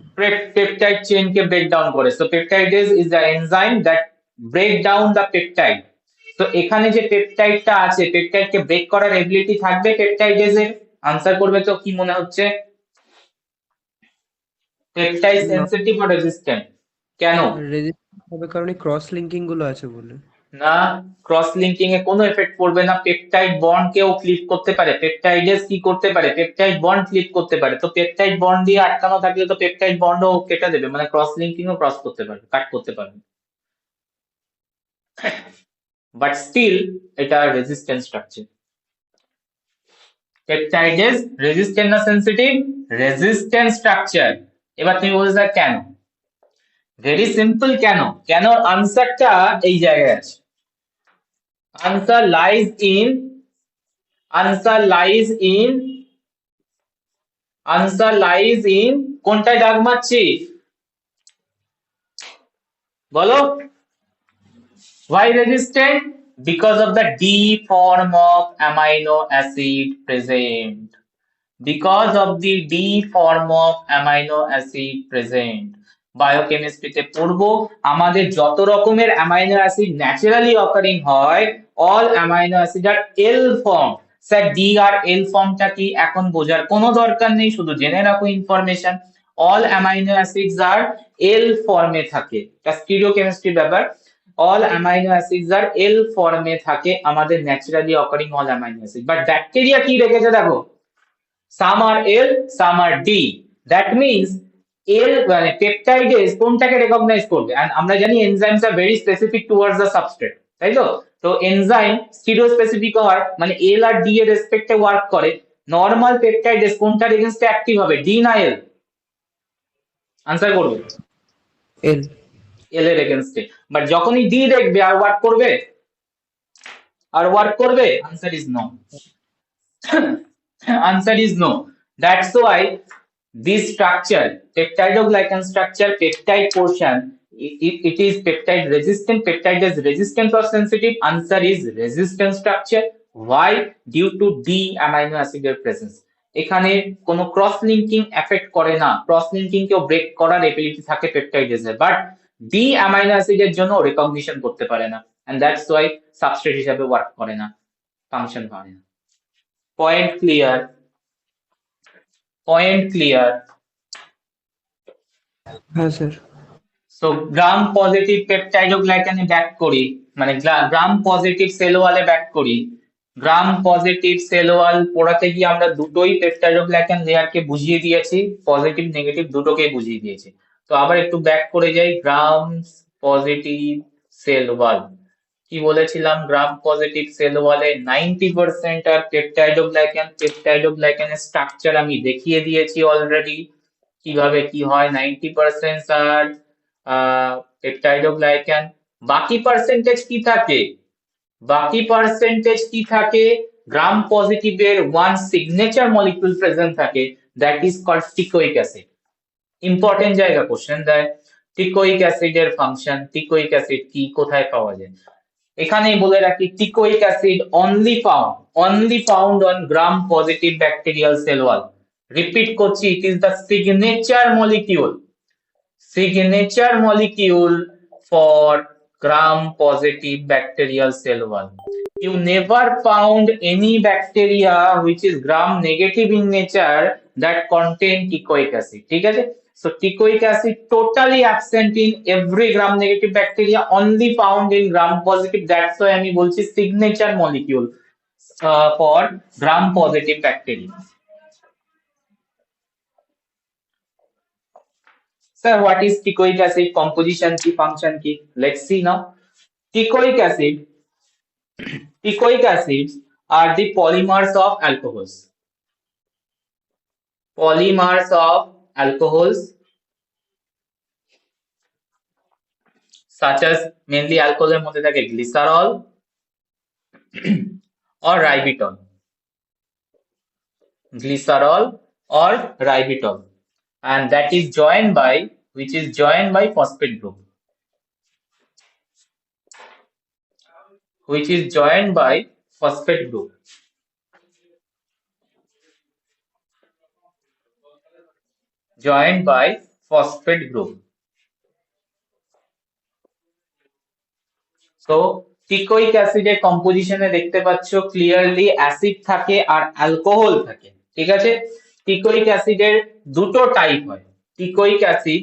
S1: Peptide chain কে break down করে। So peptidase is the enzyme that break down the peptide. তো এখানে যে পেপটাইডটা আছে, পেপটাইড কে ব্রেক করার এবিলিটি থাকবে পেপটাইডেজ এর। আনসার করবে তো কি মনে হচ্ছে? Peptide sensitive or resistant? কেন?
S2: রেজিস্ট্যান্ট হবে কারণ এই ক্রস লিঙ্কিং গুলো আছে বলে।
S1: না, ক্রস লিঙ্কিং এ কোনো এফেক্ট পড়বে না। পেপটাইড বন্ড কেও ফ্লিপ করতে পারে, পেপটাইডেস কি করতে পারে? পেপটাইড বন্ড ফ্লিপ করতে পারে। তো পেপটাইড বন্ড দিয়ে আটকানো থাকলে তো পেপটাইড বন্ডও কেটে দেবে, মানে ক্রস লিঙ্কিং ও ক্রস করতে পারবে, কাট করতে পারবে। বাট স্টিল এটা রেজিস্ট্যান্ট স্ট্রাকচার। পেপটাইডেস রেজিস্ট্যান্ট না সেনসিটিভ? Resistant structure. এবার তুমি বলছো কেন? Very simple. কেন? কেন আনসারটা এই জায়গায় আছে। Answer lies in answer lies in answer lies in কোনটায় দাগ মারছি বলো? Why resistant? Because of the D form of amino acid present. Because of the D form of amino acid present. বায়োকেমিস্ট্রিতে পড়বো আমাদের যত রকমের অ্যামাইনো অ্যাসিড ন্যাচারালি অকারিং হয়, all amino acid are L form. Sir D আর L ফর্মটা কি এখন বোঝার কোনো দরকার নেই, শুধু জেনে রাখো ইনফরমেশন। অল অ্যামাইনো অ্যাসিডস আর এল ফর্মে থাকে, এটা স্টিরিওকেমিস্ট্রির ব্যাপার। অল অ্যামাইনো অ্যাসিডস আর এল ফর্মে থাকে আমাদের naturally occurring all amino acid. But bacteria কি রেখেছে দেখো, some are L, some are D. That means L মানে পেপটাইডেজ কোনটাকে রেকগনাইজ করবে, and আমরা জানি enzymes are very specific towards the substrate, তাই তো? তো এনজাইম স্টিরিও স্পেসিফিক হয় মানে এল আর ডি এর রেসপেক্টে ওয়ার্ক করে। নরমাল পেপটাইডেজ কোনটার এগেইনস্টে অ্যাক্টিভ হবে, ডি না এল? আনসার করবে
S2: এল।
S1: এল এর এগেইনস্টে। বাট যখনই ডি দেখবে আর ওয়ার্ক করবে, answer is no. Answer is no. That's why this structure, peptidoglycan structure, peptide portion, it is peptide resistant. Peptide is resistant or sensitive. Answer is resistant structure. Why? Due to D amino acid presence. এখানে কোনো cross linking effect করে না, cross linking কেও break করার ability থাকে পেপটাইডেজের, but D amino অ্যাসিডের জন্য recognition করতে পারে না, এন্ড দ্যাটস ওয়াই সাবস্ট্রেট হিসাবে ওয়ার্ক করে না, ফাংশন করে না। Point clear? Point clear?
S2: হ্যাঁ স্যার।
S1: সো গ্রাম পজিটিভ পেপটাইডোগ্লাইকানে ব্যাক করি, মানে গ্রাম পজিটিভ সেল ওয়ালে ব্যাক করি। গ্রাম পজিটিভ সেল ওয়াল পড়াতে গিয়ে আমরা দুটোই পেপটাইডোগ্লাইকান লেয়ারকে বুঝিয়ে দিয়েছি, পজিটিভ নেগেটিভ দুটোকেই বুঝিয়ে দিয়েছি। তো আবার একটু ব্যাক করে যাই, গ্রাম পজিটিভ সেল ওয়াল কি বলেছিলাম, গ্রাম পজিটিভ সেল ওয়ালে 90% আর পেপটাইডোগ্লাইকান। পেপটাইডোগ্লাইকানের স্ট্রাকচার আমি দেখিয়ে দিয়েছি অলরেডি, কিভাবে কি হয়। 90% আর পেপটাইডোগ্লাইকান। বাকি পার্সেন্টেজ কি থাকে, বাকি পার্সেন্টেজ কি থাকে, গ্রাম পজিটিভের ওয়ান সিগনেচার মলিকিউল প্রেজেন্ট থাকে, that is called teichoic acid. Important জায়গা কোশ্চেন দেয়, টিকোইক অ্যাসিডের ফাংশন, টিকোইক অ্যাসিড কি, কোথায় পাওয়া যায়। এখানেই বলে রাখি, টিকোইক acid only found on gram positive bacterial cell wall. Repeat করছি, it is the signature molecule for gram positive bacterial cell wall. You never found any bacteria which is gram negative in nature that contain teichoic acid. ঠিক আছে? So teichoic acid totally absent in every gram negative bacteria, only found in gram positive. That's why আমি বলছি signature molecule for gram positive bacteria. Sir, what is teichoic acid? Composition ki, function ki? Let's see now. Teichoic acids are the polymers of alcohols. Polymers of alcohols such as mainly alcohol এর মধ্যে থাকে glycerol or ribitol. Glycerol or ribitol, and that is joined by, which is joined by phosphate group, which is joined by phosphate group. Joined by phosphate group. So টিকোইক অ্যাসিডের কম্পোজিশনে দেখতে পাচ্ছ clearly acid থাকে আর alcohol থাকে, ঠিক আছে? টিকোইক অ্যাসিডের দুটো type হয়, টিকোইক অ্যাসিড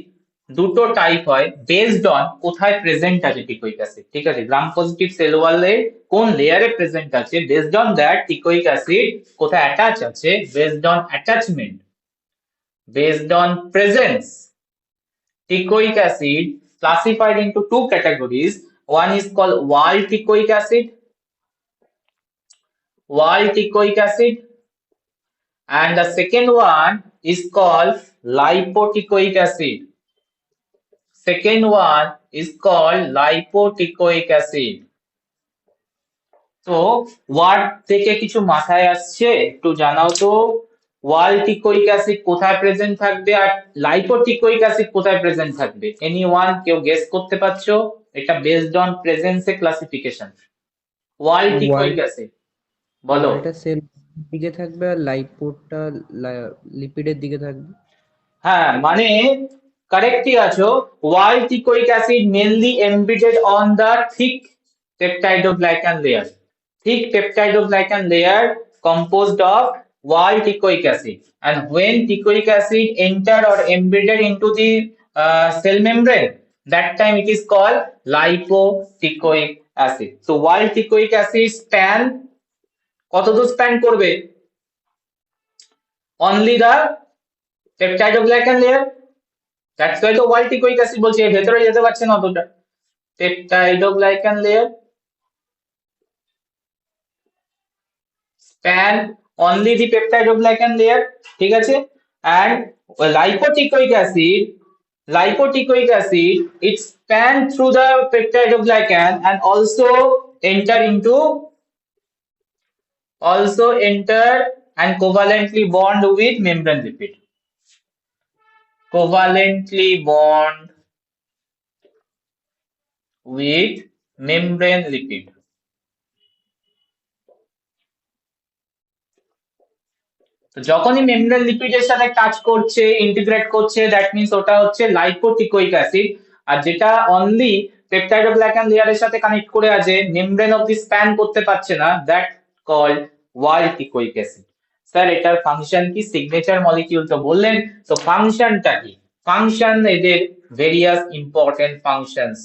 S1: দুটো টাইপ হয় বেসড অন কোথায় প্রেজেন্ট আছে টিকোইক অ্যাসিড, ঠিক আছে? গ্রাম পজিটিভ সেল ওয়ালে কোন লেয়ারে প্রেজেন্ট আছে, বেসড অন দ্যাট টিকোইক অ্যাসিড কোথায় অ্যাটাচ আছে, based on attachment, based on presence. Teichoic acid classified into two categories. One is called wall teichoic acid, and the second one is called lipoteichoic acid. Second one is called lipoteichoic acid. তো word থেকে কিছু মাথায় আসছে একটু জানাও তো, ওয়াল teichoic acid কোথায় present থাকবে আর লাইপোটিকোইক অ্যাসিড কোথায় প্রেজেন্ট থাকবে? এনিওয়ান, কেউ গেস করতে পারছো? এটা বেসড অন প্রেজেন্সে ক্লাসিফিকেশন। ওয়াল টিকোইক অ্যাসিড বলো।
S2: এটা সেল দিকে থাকবে আর লাইপোটা লিপিডের দিকে থাকবে।
S1: হ্যাঁ, মানে কারেক্টই আছো। Wall teichoic acid mainly embedded on the thick peptidoglycan layer. Thick peptidoglycan layer composed of wall teichoic acid, and when teichoic acid enter or embedded into the cell membrane, that time it is called lipoteichoic acid. So wall teichoic acid span কতদূর span করবে? only the peptidoglycan layer. That's why তো wall teichoic acid বলছি, এর ভেতরে যেতে পারছে না অতটা। peptidoglycan layer span only the peptidoglycan layer, ঠিক আছে? and lipoteichoic acid it span through the peptidoglycan and also enter and covalently bond with membrane lipid. Covalently bond with membrane lipid. তো যখনই মেমব্রেন লিপিডের সাথে টাচ করছে, integrate করছে, that means ওটা হচ্ছে লাইপোটিকোইক acid. আর যেটা অনলি পেপটাইডোগ্লাইকান লেয়ারের সাথে কানেক্ট করে আছে, মেমব্রেন অবধি স্প্যান করতে পারছে না, that called wall teichoic acid. Sir এটার ফাংশন কি? সিগনেচার মলিকিউল তো বললেন, তো ফাংশনটা কি? ফাংশন এদের various important functions.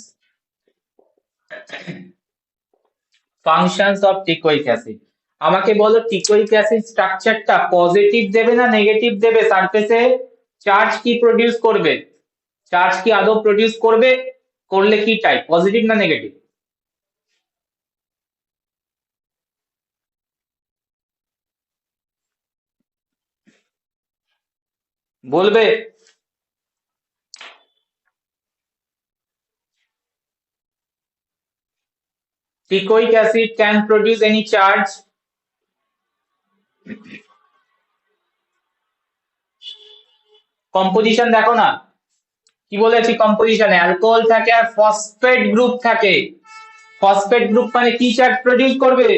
S1: Functions of teichoic acid. আমাকে বলো টিকোইক অ্যাসিড স্ট্রাকচারটা পজিটিভ দেবে না নেগেটিভ দেবে? সারফেসে চার্জ কি প্রডিউস করবে? চার্জ কি আদৌ প্রডিউস করবে? করলে কি টাইপ, পজিটিভ না নেগেটিভ? বলবে? Teichoic acid can produce any charge. Composition দেখো না, কি বলেছি? কম্পোজিশনে অ্যালকোহল থাকে আর ফসফেট গ্রুপ থাকে। ফসফেট গ্রুপ মানে কি চার্জ প্রডিউস করবে?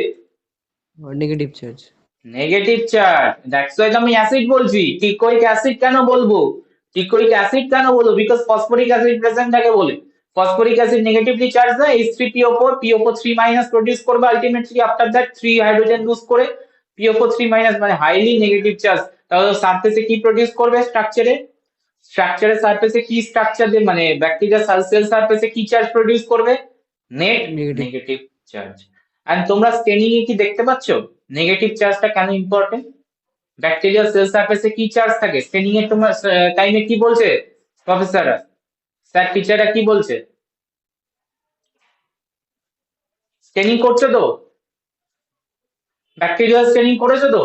S2: Negative charge.
S1: Negative charge. That's why আমি অ্যাসিড বলছি। টিকোইক অ্যাসিড কেন বলবো? টিকোইক অ্যাসিড কেন বলবো? বিকজ ফসফরিক অ্যাসিড প্রেজেন্ট থাকে বলে। ফসফরিক অ্যাসিড নেগেটিভলি চার্জ না, H3PO4, PO4 3- প্রডিউস করবে ultimately, after that 3 hydrogen lose করে PO4 3- মানে হাইলি নেগেটিভ চার্জ। তাহলে সারফেসে কি প্রডিউস করবে? স্ট্রাকচারের সারফেসে কি স্ট্রাকচার, মানে ব্যাকটেরিয়া সেল সারফেসে কি চার্জ প্রডিউস করবে? Net negative charge. এন্ড তোমরা স্টেনিং এ কি দেখতে পাচ্ছ নেগেটিভ চার্জটা কেন ইম্পর্টেন্ট? ব্যাকটেরিয়া সেল সারফেসে কি চার্জ থাকে? স্টেনিং এর তোমার টাইমে কি বলছে প্রফেসররা, স্যার টিচাররা কি বলছে? স্টেনিং করছো তো? ব্যাকটেরিয়াল স্টেনিং করেছো তো?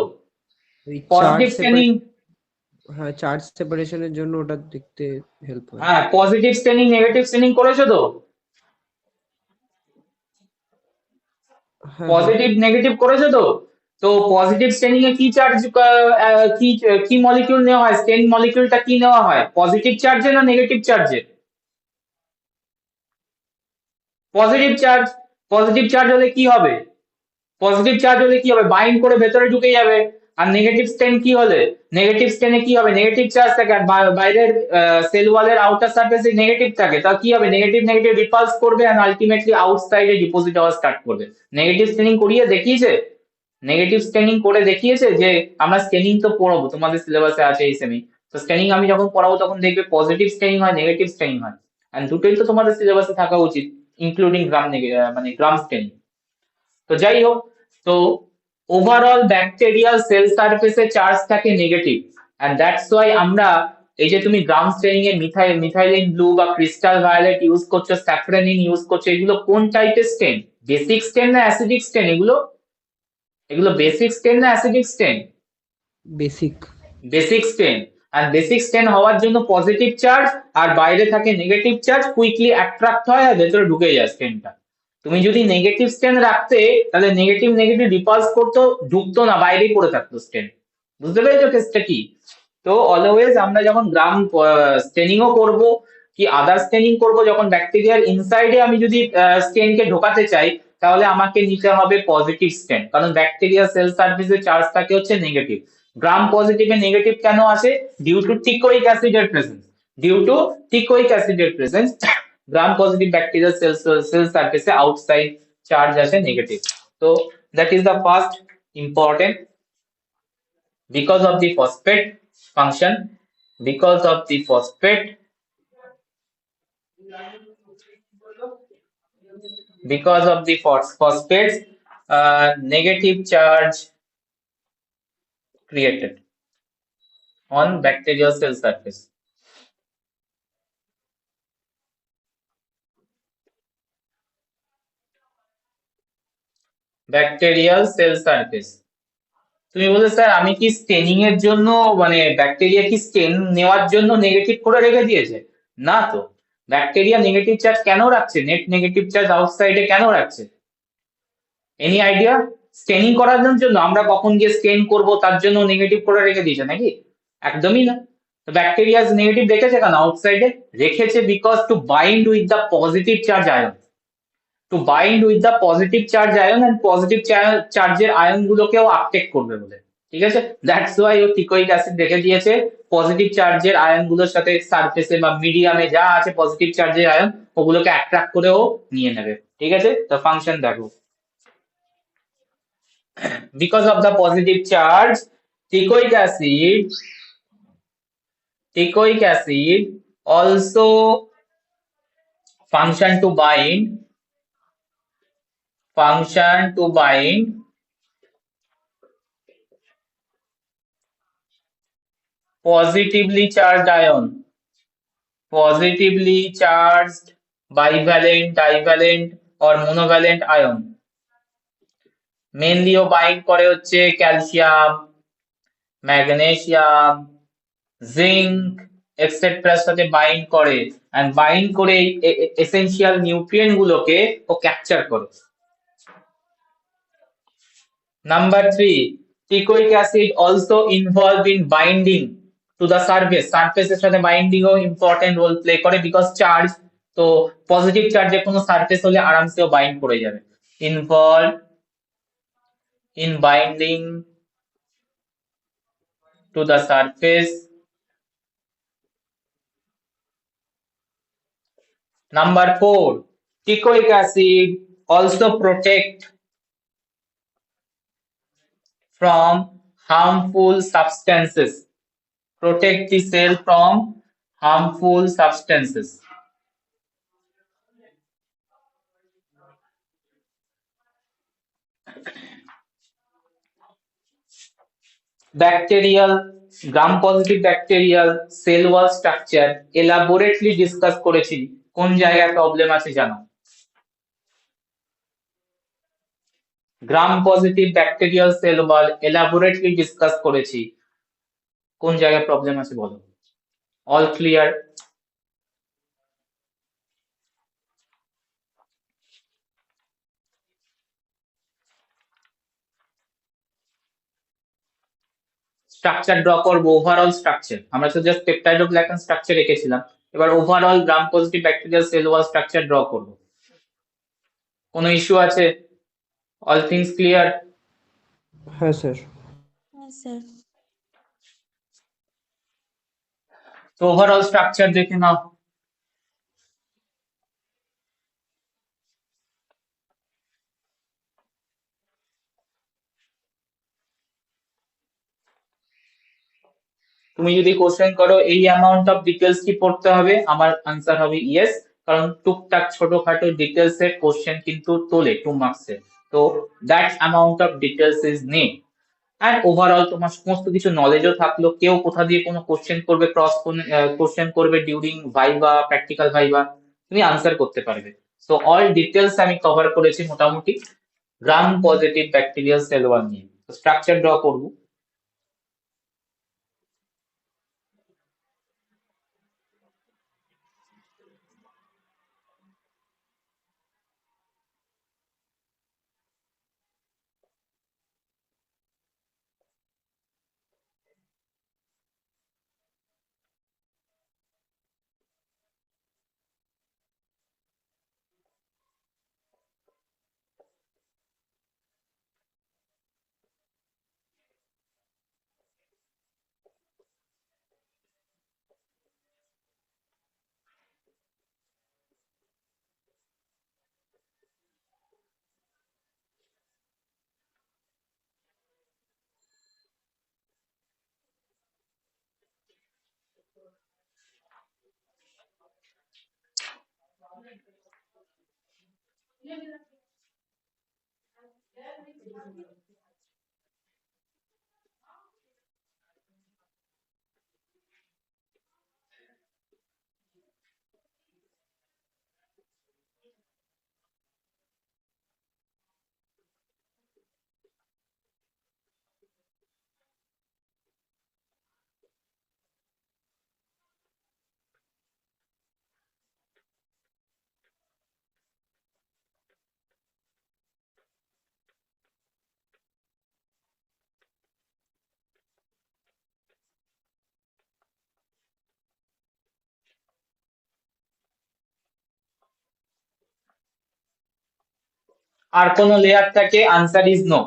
S1: পজিটিভ স্টেনিং,
S2: হ্যাঁ, চার্জ সেপারেশনের জন্য ওটা দেখতে হেল্প হয়।
S1: হ্যাঁ পজিটিভ স্টেনিং নেগেটিভ স্টেনিং করেছো তো? পজিটিভ নেগেটিভ করেছো তো? তো পজিটিভ স্টেনিং এ কি চার্জ, কি মলিকিউল নেওয়া হয়? স্টেন মলিকিউলটা কি নেওয়া হয়? পজিটিভ চার্জে না নেগেটিভ চার্জে? Positive charge. পজিটিভ চার্জ হলে কি হবে? পজিটিভ চার্জ হলে কি হবে? বাইন্ড করে ভেতরে ঢুকে যাবে। আর নেগেটিভ স্টেন কি হলে? নেগেটিভ স্টেনে কি হবে? নেগেটিভ চার্জ থাকে আর বাইরের সেল ওয়ালের আউটার সারফেসে নেগেটিভ থাকে, তা কি হবে? নেগেটিভ নেগেটিভ রিপালস করবে এন্ড আলটিমেটলি আউটসাইডে ডিপোজিট হওয়া স্টার্ট করবে। নেগেটিভ স্টেনিং করিয়ে দেখিয়েছে, নেগেটিভ স্টেনিং করে দেখিয়েছে যে আমরা স্টেনিং তো পড়াবো, তোমাদের সিলেবাসে আছে এই সেমি। তো স্টেনিং আমি যখন পড়াবো তখন দেখবে পজিটিভ স্টেনিং হয়, নেগেটিভ স্টেনিং হয়, এন্ড দুটোই তো তোমাদের সিলেবাসে থাকা উচিত, ইনক্লুডিং মানে গ্রাম স্টেনিং। তো যাই হোক, তো ওভারঅল ব্যাকটেরিয়াল সেল সারফেসে চার্জ থাকে নেগেটিভ, এন্ড দ্যাটস ওয়াই আমরা এই যে তুমি গ্রাম স্টেনিং এ মিথাইলিন ব্লু বা ক্রিস্টাল ভায়োলেট ইউজ করছো, স্যাফরানিন ইউজ করছো, এগুলো কোন টাইপের স্টেন? বেসিক স্টেন না অ্যাসিডিক স্টেন? এগুলো বেসিক স্টেন না অ্যাসিডিক স্টেন? বেসিক স্টেন। আর বেসিক স্টেন হওয়ার জন্য পজিটিভ চার্জ আর বাইরে থাকে নেগেটিভ চার্জ কুইকলি অ্যাট্রাক্ট হয় আর ভেতরে ঢুকে যায় স্টেনটা। তুমি যদি নেগেটিভ স্টেন রাখতে তাহলে নেগেটিভ নেগেটিভ রিপালস করতো, ঢুকতো না, বাইরেই পড়ে থাকতো স্টেন। বুঝতে পেরেছো কেসটা কি? তো অলওয়েজ আমরা যখন গ্রাম স্টেনিংও করব কি আদার স্টেনিং করব, যখন ব্যাকটেরিয়ার ইনসাইডে আমি যদি স্টেনকে ঢোকাতে চাই তাহলে আমাকে নিতে হবে পজিটিভ স্টেন, কারণ ব্যাকটেরিয়া সেল সারফেসে চার্জ থাকে হচ্ছে নেগেটিভ। গ্রাম পজিটিভে নেগেটিভ কেন আসে? ডিউ টু টিকোইক অ্যাসিডের প্রেজেন্স। গ্রাম পজিটিভ ব্যাকটেরিয়া সেল সারফেসে আউটসাইড চার্জ আসে নেগেটিভ। তো that is the first important because of the phosphate function, because of the phosphate, because of the phosphates, negative charge created on bacterial cell surface. Bacterial cell surface. তুমি বলছো sir আমি কি straining এর জন্য মানে bacteria কি স্টেন নেওয়ার জন্য নেগেটিভ করে রেখে দিয়েছে? না তো, ব্যাকটেরিয়া নেগেটিভ চার্জ কেন রাখছে, নেট নেগেটিভ চার্জ আউটসাইডে কেন রাখছে? Any idea? স্টেনিং করার জন্য, আমরা কখন গিয়ে স্টেন করব তার জন্য নেগেটিভ করে রেখে দিয়েছে নাকি? একদমই না। তো ব্যাকটেরিয়া নেগেটিভ রেখেছে কেন আউটসাইডে? রেখেছে because to bind with the positive charge ion, to bind with the positive charge ion and positive চার্জের আয়ন গুলোকেও আপটেক করবে বলে। ঠিক আছে, দ্যাটস ওয়াই ও টিকোইক অ্যাসিড রেখে দিয়েছে পজিটিভ চার্জের আয়ন গুলোর সাথে সারফেসে বা মিডিয়ামে যা আছে পজিটিভ চার্জের আয়ন ওগুলোকে অ্যাট্রাক্ট করেও নিয়ে নেবে। ঠিক আছে, তো ফাংশন দেখো, because of the positive charge teichoic acid also function to bind positively charged ion, positively charged bivalent, divalent or monovalent ion। Mainly ও বাইন্ড করে হচ্ছে ক্যালসিয়াম, ম্যাগনেসিয়াম, জিঙ্ক এক্সেট্রার সাথে বাইন্ড করে, এন্ড বাইন্ড করে essential nutrient গুলোকে ও capture করে। Number 3, teichoic acid also involved in binding to the surface, সারফেসের সাথে বাইন্ডিং ও ইম্পর্টেন্ট রোল প্লে করে বিকজ চার্জ, তো পজিটিভ চার্জে কোনো সারফেস হলে আরামসে ও বাইন্ড করে যাবে। Involve in binding to the surface। Number 4, teichoic acid also protect from harmful substances, protect the cell from harmful substances। Bacterial gram positive bacterial cell wall structure elaborately discuss করেছি, কোন জায়গায় problem আছে জানো? গ্রাম positive bacterial cell ওয়াল elaborately discuss করেছি, কোন জায়গায় problem আছে বলো? All clear? স্ট্রাকচার ড্র করবো, ওভারঅল স্ট্রাকচার, আমরা তো জাস্ট পেপটাইডোগ্লাইকান স্ট্রাকচার রেখেছিলাম, এবার ওভারঅল গ্রাম positive bacterial cell wall structure draw করবো। কোনো ইস্যু আছে? All things clear?
S2: হ্যাঁ স্যার।
S3: হ্যাঁ স্যার।
S1: তো ওভারঅল স্ট্রাকচার দেখে নাও। তুমি যদি কোশ্চেন করো এই অ্যামাউন্ট অফ ডিটেলস কি পড়তে হবে, আমার আনসার হবে ইয়েস, কারণ টুকটাক ছোটখাটো ডিটেলস এর কোশ্চেন কিন্তু তোলে 2 মার্কসের, তো that amount of details is need. And overall তোমার সমস্ত কিছু নলেজও থাকলো, কেউ কোথা দিয়ে কোনো কোশ্চেন করবে, ক্রস কোশ্চেন করবে ডিউরিং ভাইভা, প্র্যাকটিক্যাল ভাইভা, তুমি আনসার করতে পারবে। সো অল ডিটেলস আমি কভার করেছি মোটামুটি gram positive bacterial cell wall নিয়ে। স্ট্রাকচার ড্র করবো। আর কোন লেয়ার থাকে? Answer is no.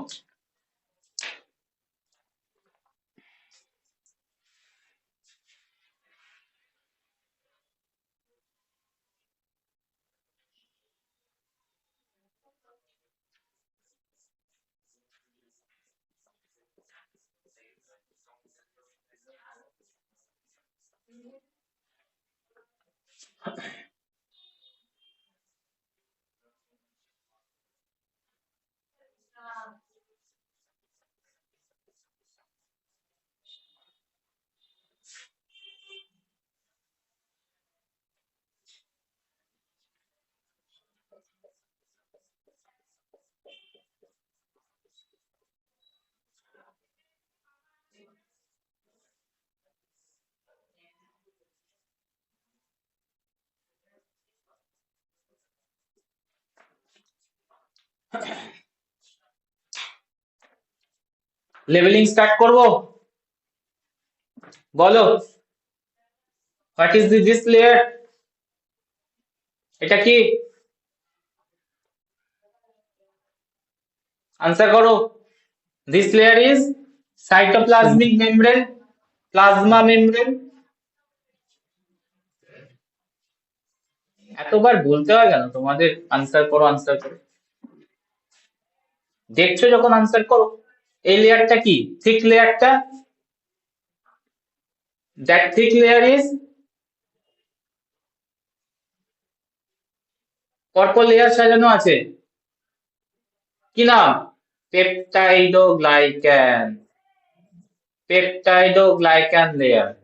S1: লেভেলিং স্টার্ট করব, বলো। What is this layer? এটা কি? আনসার করো। This layer is cytoplasmic membrane, plasma membrane. এতবার বলতে হয় কেন তোমাদের? আনসার করো, আনসার করো। দেখছো যখন আনসার করো। এই লেয়ারটা কি? থিক লেয়ারটা। দ্যাট থিক লেয়ার ইজ, পরপর লেয়ার সাজানো আছে, কি নাম? পেপটাইডোগ্লাইক্যান। Peptidoglycan layer.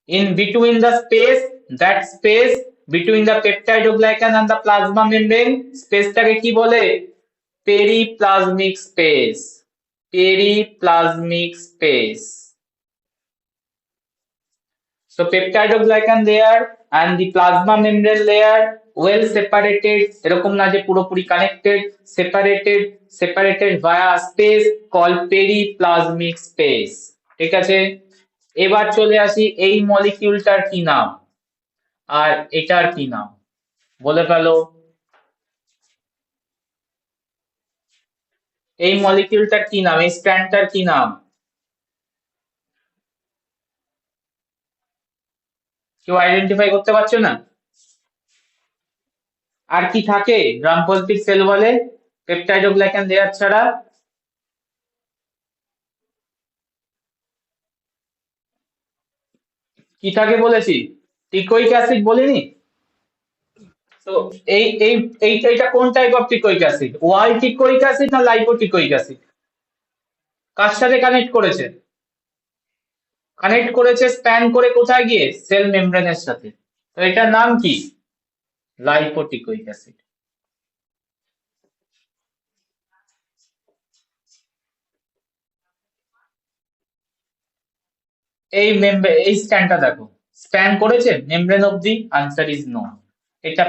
S1: In between the space, that space between the peptidoglycan and the plasma membrane, স্পেসটাকে কি বলে? Periplasmic space. Periplasmic space. So peptidoglycan layer and the plasma membrane layer well separated, এরকম না যে পুরোপুরি connected, separated via space called periplasmic space। ঠিক আছে, এবার চলে আসি এই মলিকিউলটার কি নাম আর এটার কি নাম, বলে ফেলো। এই মলিকিউলটার কি নাম? এই স্ট্র্যান্ডটার কি নাম? কেউ আইডেন্টিফাই করতে পারছো না? আর কি থাকে গ্রাম পজিটিভ সেল বলে পেপটাইডোগ্লাইকান লেয়ার ছাড়া? কি থাকে বলেছি? টিকোইক অ্যাসিড বলিনি? তো এইটা কোন type of teichoic acid? Wall teichoic acid না লাইপোটিকোইক অ্যাসিড? কার সাথে কানেক্ট করেছে? কানেক্ট করেছে স্প্যান করে কোথায় গিয়ে? সেল মেমব্রেনের সাথে। তো এটার নাম কি? Lipoteichoic acid. এই স্ট্যান্ডটা দেখো, স্প্যান করেছে মেমব্রেন অবধি? Answer is no. এটা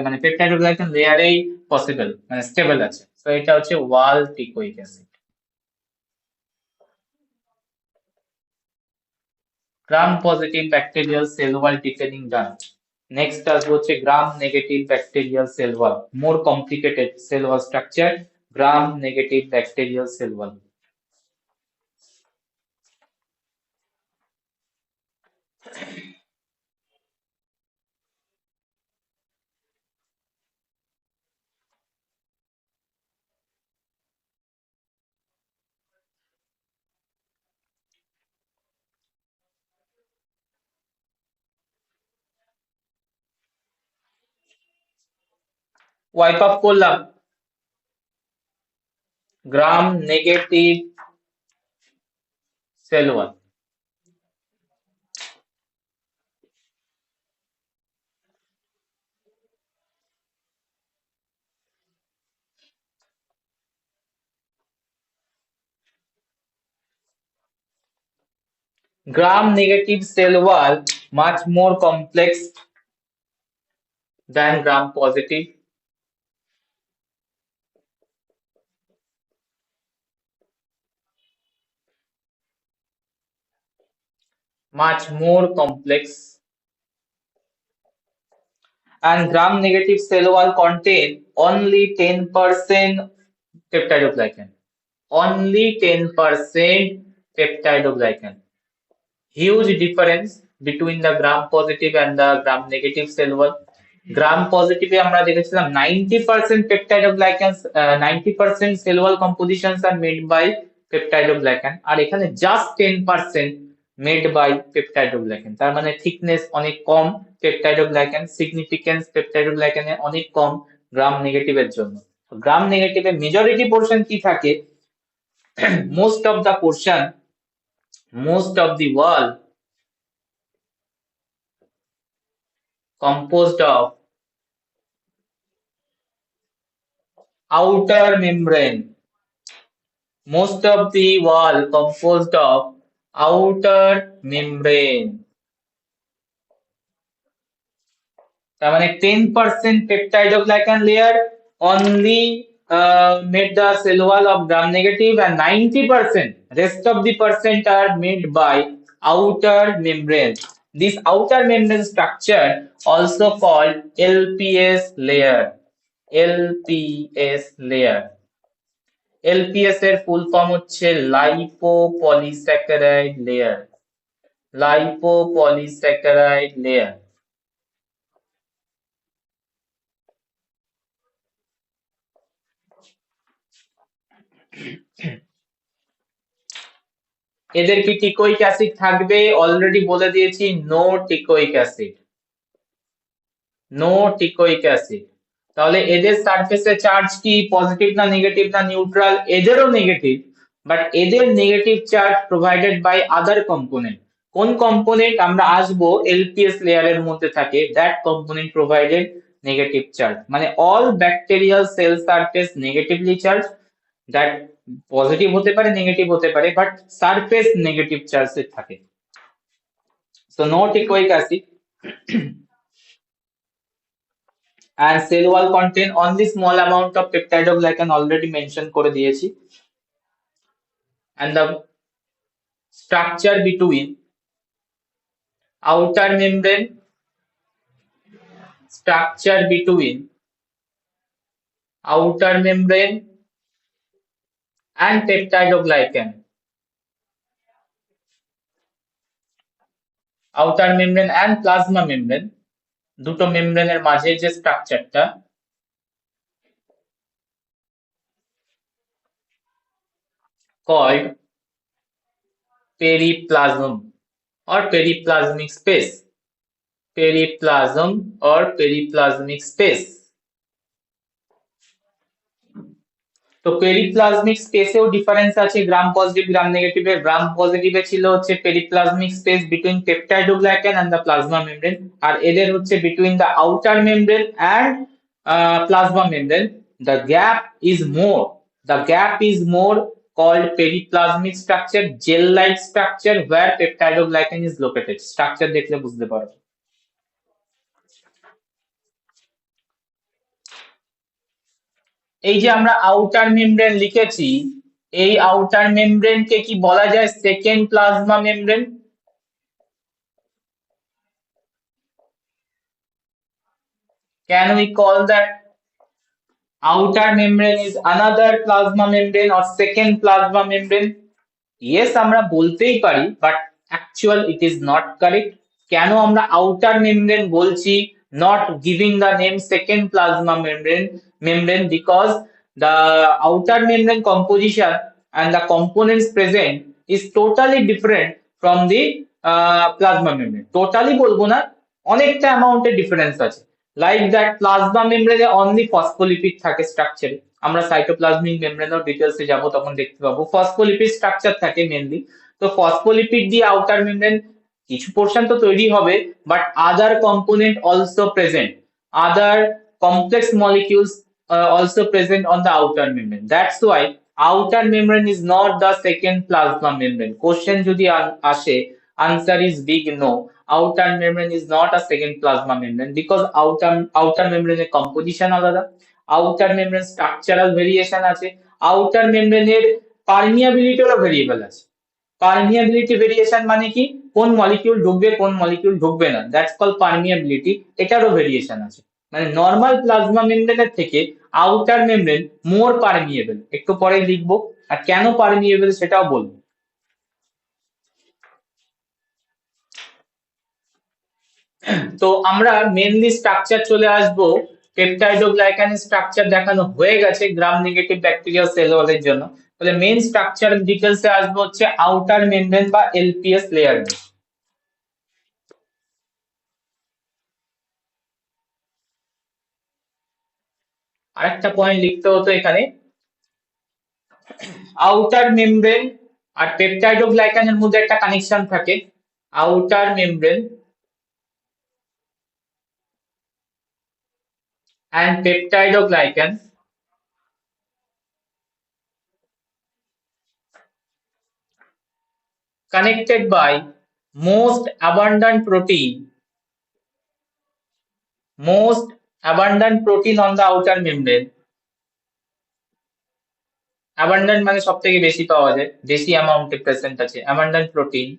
S1: মানে পেপটাইডোগ্লাইকান লেয়ারেই পসিবল, মানে স্টেবল আছে। তো এটা হচ্ছে wall teichoic acid. Gram positive bacterial cell wall detailing done. Next আসবো হচ্ছে gram negative bacterial cell wall. More complicated cell wall structure, gram negative bacterial cell wall. Wipe up করলাম gram negative cell wall. Gram negative cell wall much more complex than gram positive. Much more complex. And gram negative cell wall contain only 10% peptidoglycan. Only 10% peptidoglycan. Huge difference between the gram positive and the gram negative cell wall. গ্রাম পজিটিভে আমরা দেখেছিলাম 90% peptidoglycans 90% cell wall compositions are made by peptidoglycan আর এখানে just 10% made by peptidoglycan তার মানে thickness অনেক কম peptidoglycan significance peptidoglycan এর অনেক কম গ্রাম নেগেটিভের জন্য গ্রাম নেগেটিভে majority portion কি থাকে most of the portion most of the wall composed of outer membrane. Most of the wall composed of outer membrane. তার মানে 10% peptidoglycan layer only made the cell wall of gram negative and 90% rest of the percent are made by outer membrane. This outer membrane structure also called LPS layer. LPS layer. LPS এর full form হচ্ছে lipopolysaccharide layer lipopolysaccharide layer এদের কি teichoic acid থাকবে already বলে দিয়েছি no teichoic acid no teichoic acid তাহলে এদের সারফেসে চার্জ কি পজিটিভ না নেগেটিভ না নিউট্রাল এদেরও নেগেটিভ বাট এদের negative charge provided by other component কোন কম্পোনেন্ট আমরা আসবো এলপিএস লেয়ারের মধ্যে থাকে that component provided negative charge মানে all bacterial cell surface negatively charge that positive হতে পারে নেগেটিভ হতে পারে বাট সারফেস নেগেটিভ চার্জ থাকে so no teichoic acid and cell wall contain only small amount of peptidoglycan already mentioned করে দিয়েছি and the structure between outer membrane structure between outer membrane and peptidoglycan outer membrane and plasma membrane দুটো মেমব্রেনের মাঝে যে স্ট্রাকচারটা called periplasm or periplasmic space periplasm or periplasmic space তো periplasmic স্পেসেও difference আছে গ্রাম পজিটিভ গ্রাম নেগেটিভের gram পজিটিভে ছিল হচ্ছে periplasmic space between peptidoglycan and the plasma membrane আর এদের হচ্ছে between the outer membrane and plasma membrane the gap is more called periplasmic structure gel like structure where peptidoglycan is located structure দেখলে বুঝতে পারবে এই যে আমরা আউটার মেমব্রেন লিখেছি এই আউটার মেমব্রেন কে কি বলা যায় second plasma membrane can we call that outer membrane is another plasma membrane or second plasma membrane yes আমরা বলতেই পারি but actual it is not correct কেন আমরা outer membrane বলছি not giving the name second plasma membrane because the outer membrane composition and the components present is totally different from the plasma membrane totally বলবো না অনেকটা amount এর difference আছে like that plasma মেমব্রেনে only phospholipid থাকে স্ট্রাকচারে। আমরা cytoplasmic মেমব্রেনের ডিটেলসে যাব, তখন দেখতে পাবো ফসফোলিপিড স্ট্রাকচার থাকে মেনলি। তো ফসফোলিপিড দিয়ে আউটার মেমব্রেন কিছু পোর্শন তো তৈরি হবে, but other component also present, other complex molecules also present on the outer membrane. That's why outer membrane is not the second plasma membrane. Question যদি আসে, answer is big no. Outer membrane is not a second plasma membrane because outer membrane এর composition আলাদা, outer membrane structural variation আছে, outer membrane এর permeability এরও variable আছে। Permeability variation মানে কি, কোন মলিকিউল ঢুকবে কোন মলিকিউল ঢুকবে না, দ্যাটস কল পারমিয়াবিলিটি, এটারও ভেরিয়েশন আছে। মানে নর্মাল প্লাজমা মেমব্রেনের থেকে আউটার মেমব্রেন মোর পারমিয়েবল, একটু পরে লিখবো, আর কেন পারমিয়েবল সেটাও বলবো। তো আমরা মেনলি স্ট্রাকচার চলে আসবো, পেপটাইডোগ্লাইকানের স্ট্রাকচার দেখানো হয়ে গেছে গ্রাম নেগেটিভ ব্যাকটেরিয়া সেল ওয়ালের জন্য। তাহলে মেন স্ট্রাকচার ডিটেলসে আসবো হচ্ছে আউটার মেমব্রেন বা এলপিএস লেয়ার নিয়ে। আরেকটা পয়েন্ট লিখতে হতো এখানে, আউটার মেমব্রেন আর পেপটাইডোগ্লাইকানের মধ্যে একটা কানেকশন থাকে। Outer membrane and peptidoglycan connected by most abundant protein on the outer membrane. Abundant মানে সব থেকে বেশি পাওয়া যায়, বেশি অ্যামাউন্টে প্রেজেন্ট আছে abundant protein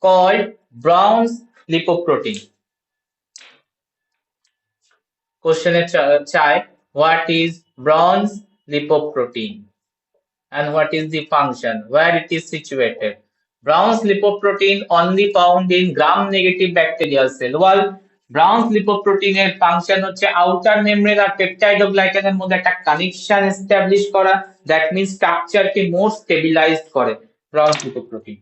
S1: called Brown's lipoprotein. Question এ চায় what is Brown's lipoprotein and what is the function, where it is situated. Brown's lipoprotein only found in gram-negative bacterial cell wall. Brown's lipoprotein এর function হচ্ছে outer membrane আর পেপটাইডোগ্লাইকানের মধ্যে একটা connection establish করা, that means স্ট্রাকচারকে more stabilised করে Brown's lipoprotein।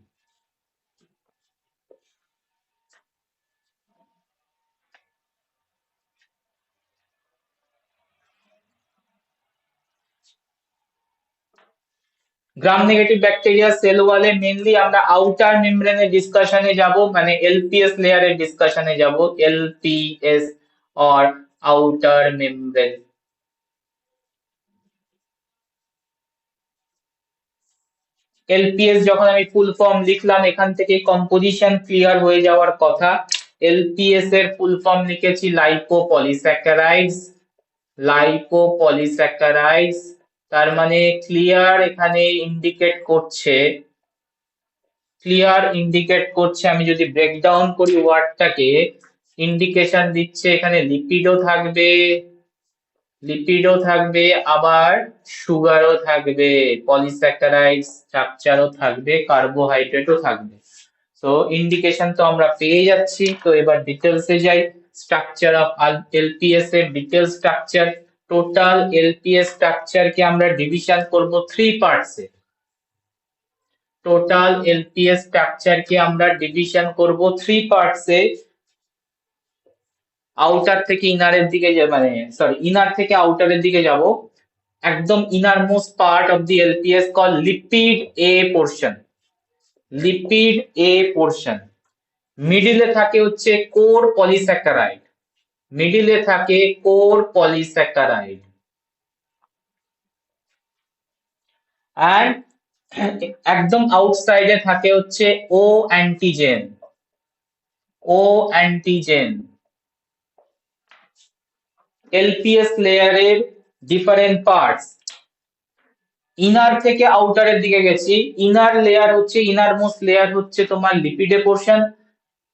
S1: গ্রাম negative bacteria sell ওয়ালে mainly আমরা outer মেমব্রেনের ডিসকাশনে যাব, মানে এলপিএস লেয়ারের ডিসকাশনে যাব, LPS or outer membrane. LPS যখন আমি ফুল ফর্ম লিখলাম, এখান থেকে কম্পোজিশন ক্লিয়ার হয়ে যাওয়ার কথা। এলপিএস এর ফুল ফর্ম লিখেছি লাইপোপলিস্যাকারাইডস, তার মানে ক্লিয়ার এখানে ইন্ডিকেট করছে, আমি যদি ব্রেকডাউন করি ওয়ার্ডটাকে, ইন্ডিকেশন দিচ্ছে এখানে লিপিডও থাকবে আবার সুগারও থাকবে, পলিস্যাকারাইড স্ট্রাকচারও থাকবে, কার্বোহাইড্রেটও থাকবে। তো ইন্ডিকেশন তো আমরা পেয়ে যাচ্ছি। তো এবার ডিটেলসে যাই, স্ট্রাকচার অফ এলপিএস এর ডিটেল স্ট্রাকচার। টোটাল এলপিএস স্ট্রাকচারকে আমরা ডিভিশন করব 3 পার্টসে। টোটাল এলপিএস স্ট্রাকচারকে আমরা ডিভিশন করব 3 পার্টসে। আউটার থেকে ইনারের দিকে মানে ইনার থেকে আউটারের দিকে যাব। একদম inner most part of the LPS call lipid A portion, মিডিলে থাকে হচ্ছে কোর পলিস্যাকারাইড, and একদম আউটসাইডে থাকে হচ্ছে ও অ্যান্টিজেন। এলপিএস লেয়ারের ডিফারেন্ট পার্টস, ইনার থেকে আউটারের দিকে গেছি। ইনার মোস্ট লেয়ার হচ্ছে তোমার লিপিডে পোর্শন,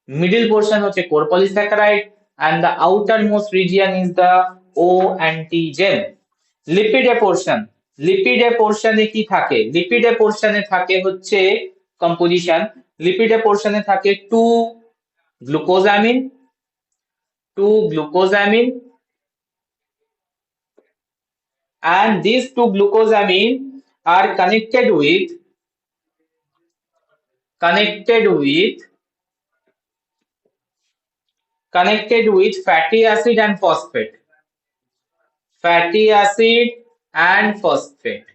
S1: মিডল পোর্শন হচ্ছে core polysaccharide, and the outermost region is the O antigen. লিপিডে পোর্শনে কি থাকে? লিপিডে পোর্শনে থাকে হচ্ছে কম্পোজিশন, লিপিডে পোর্শনে থাকে 2 গ্লুকোজামিন and these 2 glucosamine are connected with connected with fatty acid and phosphate. Fatty acid and phosphate.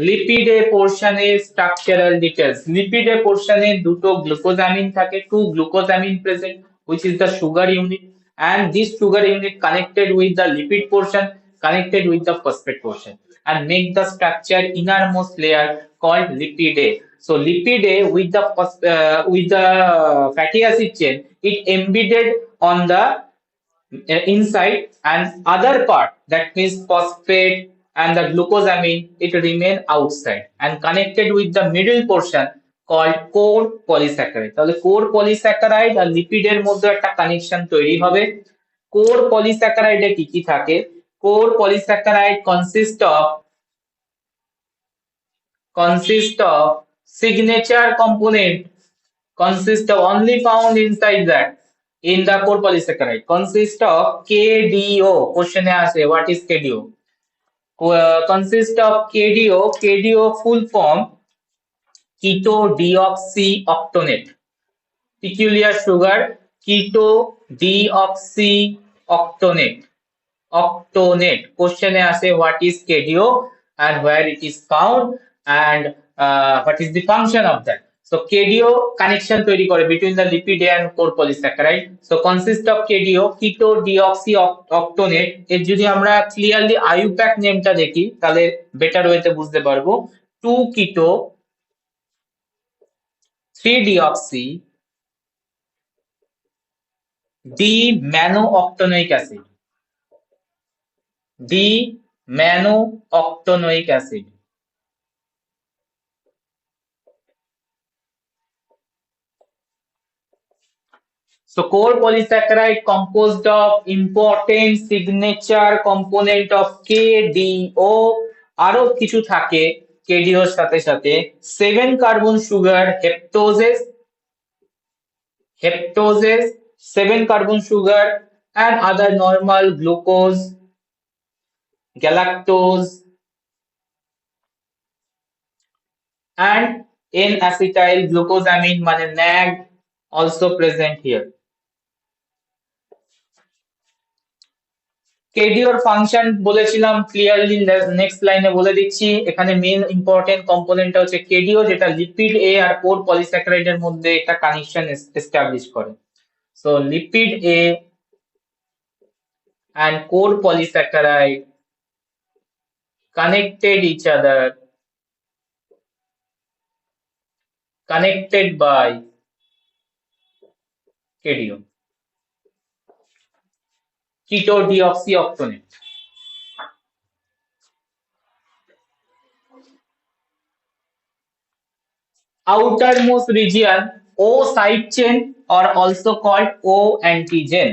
S1: Lipid A পোর্শনে structural details. Lipid A পোর্শনে দুটো glucosamine থাকে, two glucosamine present which is the sugar unit, and this sugar unit connected with the lipid portion, connected with the phosphate portion, and make the structure innermost layer called lipid A. So lipid A with the fatty acid chain, it embedded on the inside, and other part, that means phosphate and the glucosamine, it remain outside and connected with the middle portion called core polysaccharide. তাহলে core polysaccharide আর লিপিডের মধ্যে একটা connection তৈরি হবে। Core পলিস্যাকারাইডে কি কি থাকে? Core polysaccharide consist of signature component, consist of only found inside that in the core polysaccharide, consist of KDO. Question এ আসে, what is KDO? Consist of KDO full form keto deoxyoctonate, peculiar sugar keto deoxyoctonate, octonate. Question এ আসে, what is KDO and where it is found, and what is the function of that? So KDO connection তৈরি করে between the lipid and core polysaccharide. So consist of KDO keto deoxyoctonate. এর যদি আমরা clearly IUPAC নেমটা দেখি তাহলে better ওয়েতে বুঝতে পারবো। 2 keto 3 deoxy D-manooctanoic acid, D-manooctanoic acid. So core polysaccharide composed of important signature component of KDO, আরো কিছু থাকে KDO এর সাথে সাথে 7 carbon sugar heptoses, 7 carbon sugar and other normal glucose, galactose and N-acetyl glucosamine মানে NAG also present here. KDO এর function বলেছিলাম clearly, next লাইনে বলে দিচ্ছি। এখানে মেইন ইম্পর্টেন্ট কম্পোনেন্টটা হচ্ছে KDO, যেটা লিপিড এ আর কোর পলিস্যাকারাইড এর মধ্যে একটা কানেকশন এস্টাবলিশ করে। So lipid A and core polysaccharide connected each other, connected by KDO, keto deoxyoctonate. Outermost region O side chain are also called O antigen.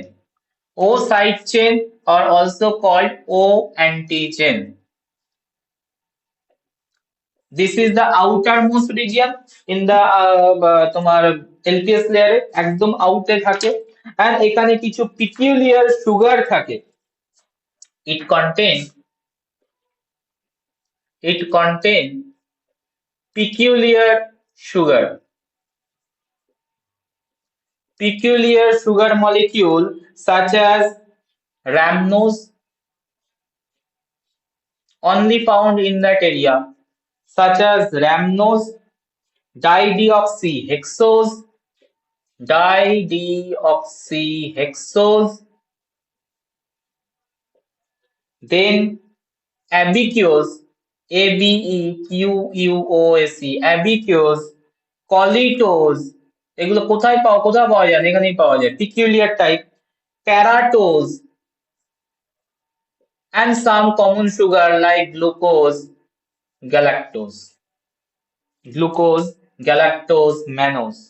S1: O side chain are also called O antigen. This is the outermost region in the তোমার LPS layer, একদম আউটে থাকে, and এখানে কিছু peculiar sugar থাকে। It contain peculiar sugar molecule such as rhamnose, only found in that area, such as rhamnose, dideoxyhexose, then abequose, ABEQUOSE, abequose, colitose, এগুলো কোথায় পাওয়া যায়? এখানেই পাওয়া যায়, peculiar type, paratose, and some common sugar like glucose, galactose, mannose.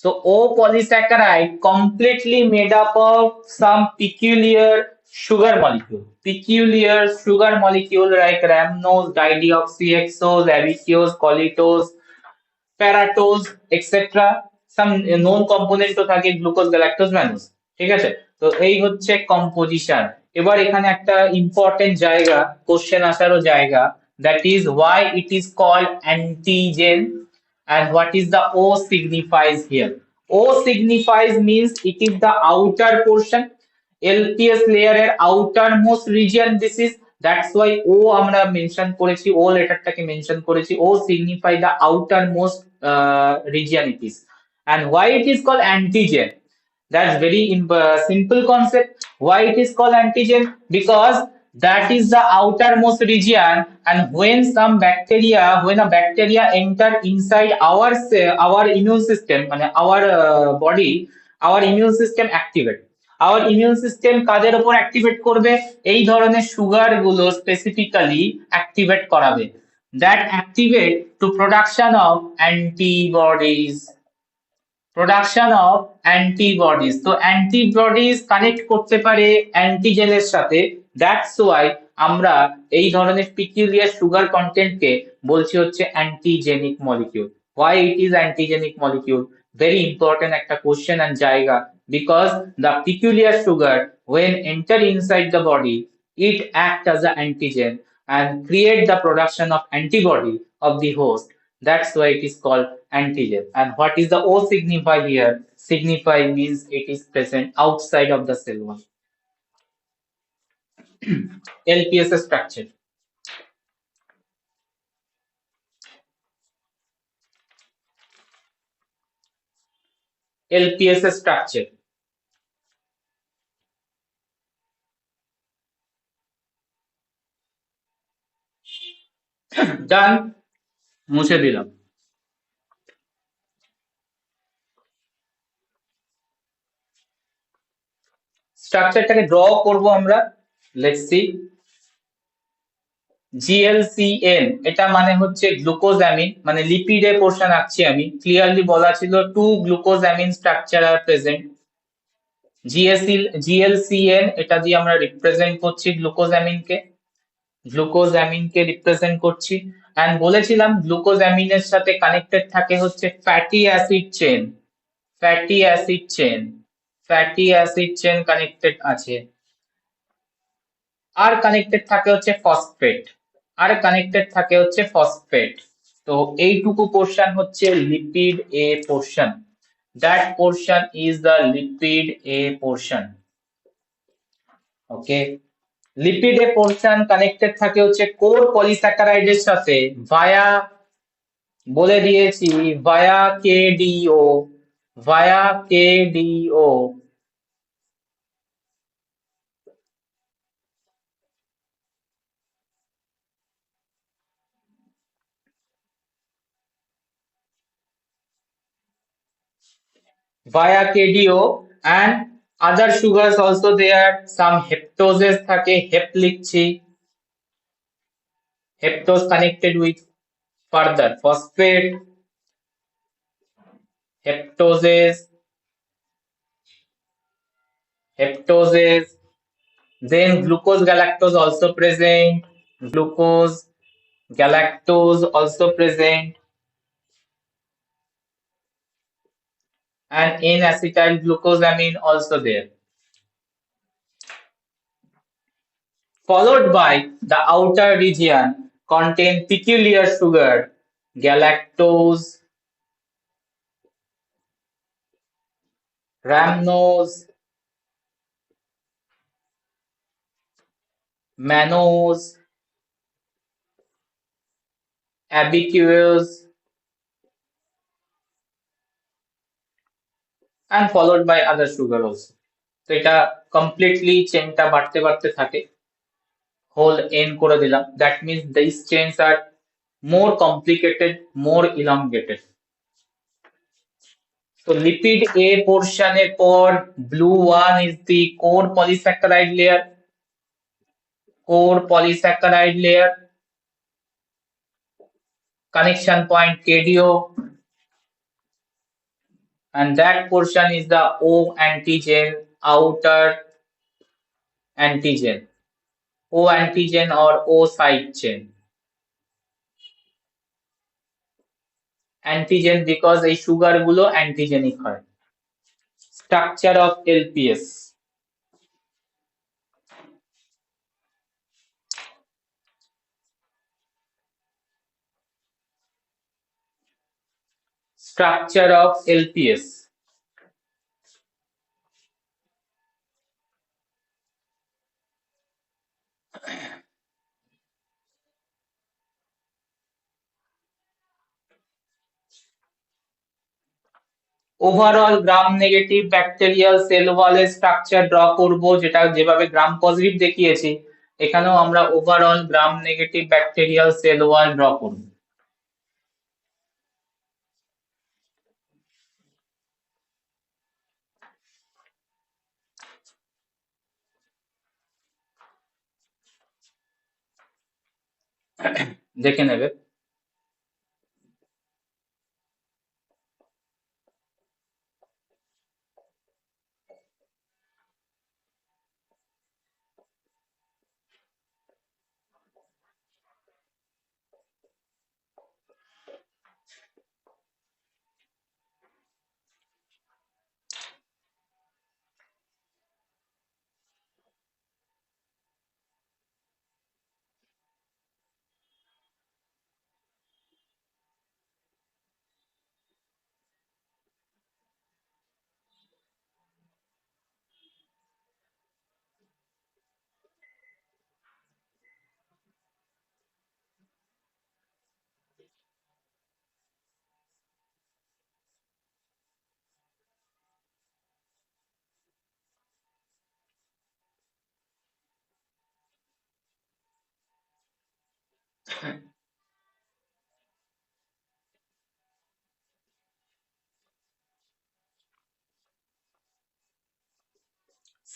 S1: So O polysaccharide completely made up of some peculiar sugar molecule like rhamnose, dideoxyhexose, abequose, colitose, paratose, etc. Some known component তো থাকে glucose, galactose, mannose. ঠিক আছে, তো এই হচ্ছে composition. এবার এখানে একটা ইম্পর্টেন্ট জায়গা, কোশ্চেন আসারও জায়গা, That is why it is called antigen. And what is the O signifies here? O signifies means it is the outer portion. LPS layer এর outermost region this is, that's why O আমরা mention করেছি, O লেটারটাকে mention করেছি, O signify the outermost region it is. And why it is called antigen? That's very simple concept. Why it is called antigen? Because that is the outermost region, and when a bacteria enter inside our immune system, our body, our immune system activate. Our immune system কাদের উপর activate করবে? এই ধরনের sugar গুলো specifically activate করাবে। That activate to production of antibodies. Production of antibodies, তো antibodies connect করতে পারে অ্যান্টিজেনের সাথে, দ্যাটস ওয়াই আমরা এই ধরনের পিকুলিয়ার সুগার কন্টেন্টকে বলছি হচ্ছে antigenic molecule. Why it is antigenic molecule? Very important একটা কোশ্চেন অ্যান্ড জায়গা, because the peculiar sugar when enter inside the body, it act as an antigen and create the production of antibody of the host. That's why it is called antigen. And what is the O signify here? Signify means it is present outside of the cell wall. LPS structure. LPS structure. Done. মুছে দিলাম। স্ট্রাকচারটাকে draw করব আমরা। Let's see. GLCN এটা মানে হচ্ছে গ্লুকোজামিন, মানে লিপিডের portion আঁকছি আমি। ক্লিয়ারলি বলা ছিল টু গ্লুকোজামিন স্ট্রাকচার আর প্রেজেন্ট। GLCN এটা দিয়ে আমরা রিপ্রেজেন্ট করছি গ্লুকোজামিনকে রিপ্রেজেন্ট করছি। এন্ড বলেছিলাম গ্লুকোজামিনের সাথে কানেক্টেড থাকে হচ্ছে ফ্যাটি অ্যাসিড চেন কানেক্টেড আছে। আর কানেক্টেড থাকে হচ্ছে ফসফেট। তো এইটুকু পোর্শন হচ্ছে lipid A portion. That portion is the lipid A portion. Okay, lipid A portion connected থাকে হচ্ছে কোর পলিস্যাকারাইডের সাথে ভায়া, বলে দিয়েছি ভায়া কেডিও। via KDO and other sugars also there. Some heptoses থাকে, হেপ লিখছি, heptose connected with further phosphate, heptoses, then glucose galactose also present, and N-acetyl glucosamine also there. Followed by the outer region contain peculiar sugar, galactose, rhamnose, mannose, abiqueous, and followed by other sugar also. So এটা completely চেনটা বাড়তে থাকে, whole n করে দিলাম। That means these chains are more complicated, more elongated. So lipid A portion এর পর blue one is the core polysaccharide layer, connection point KDO, and that portion is the O antigen, outer antigen, O antigen or O side chain. Antigen because এই sugar গুলো antigenic হয়। Structure of LPS. structure of LPS? Overall gram negative bacterial sell ওয়ালের structure draw করব, যেটা যেভাবে gram positive দেখিয়েছি এখানেও আমরা ওভারঅল গ্রাম নেগেটিভ ব্যাকটেরিয়াল সেল ওয়াল ড্র করব। দেখে নেবে।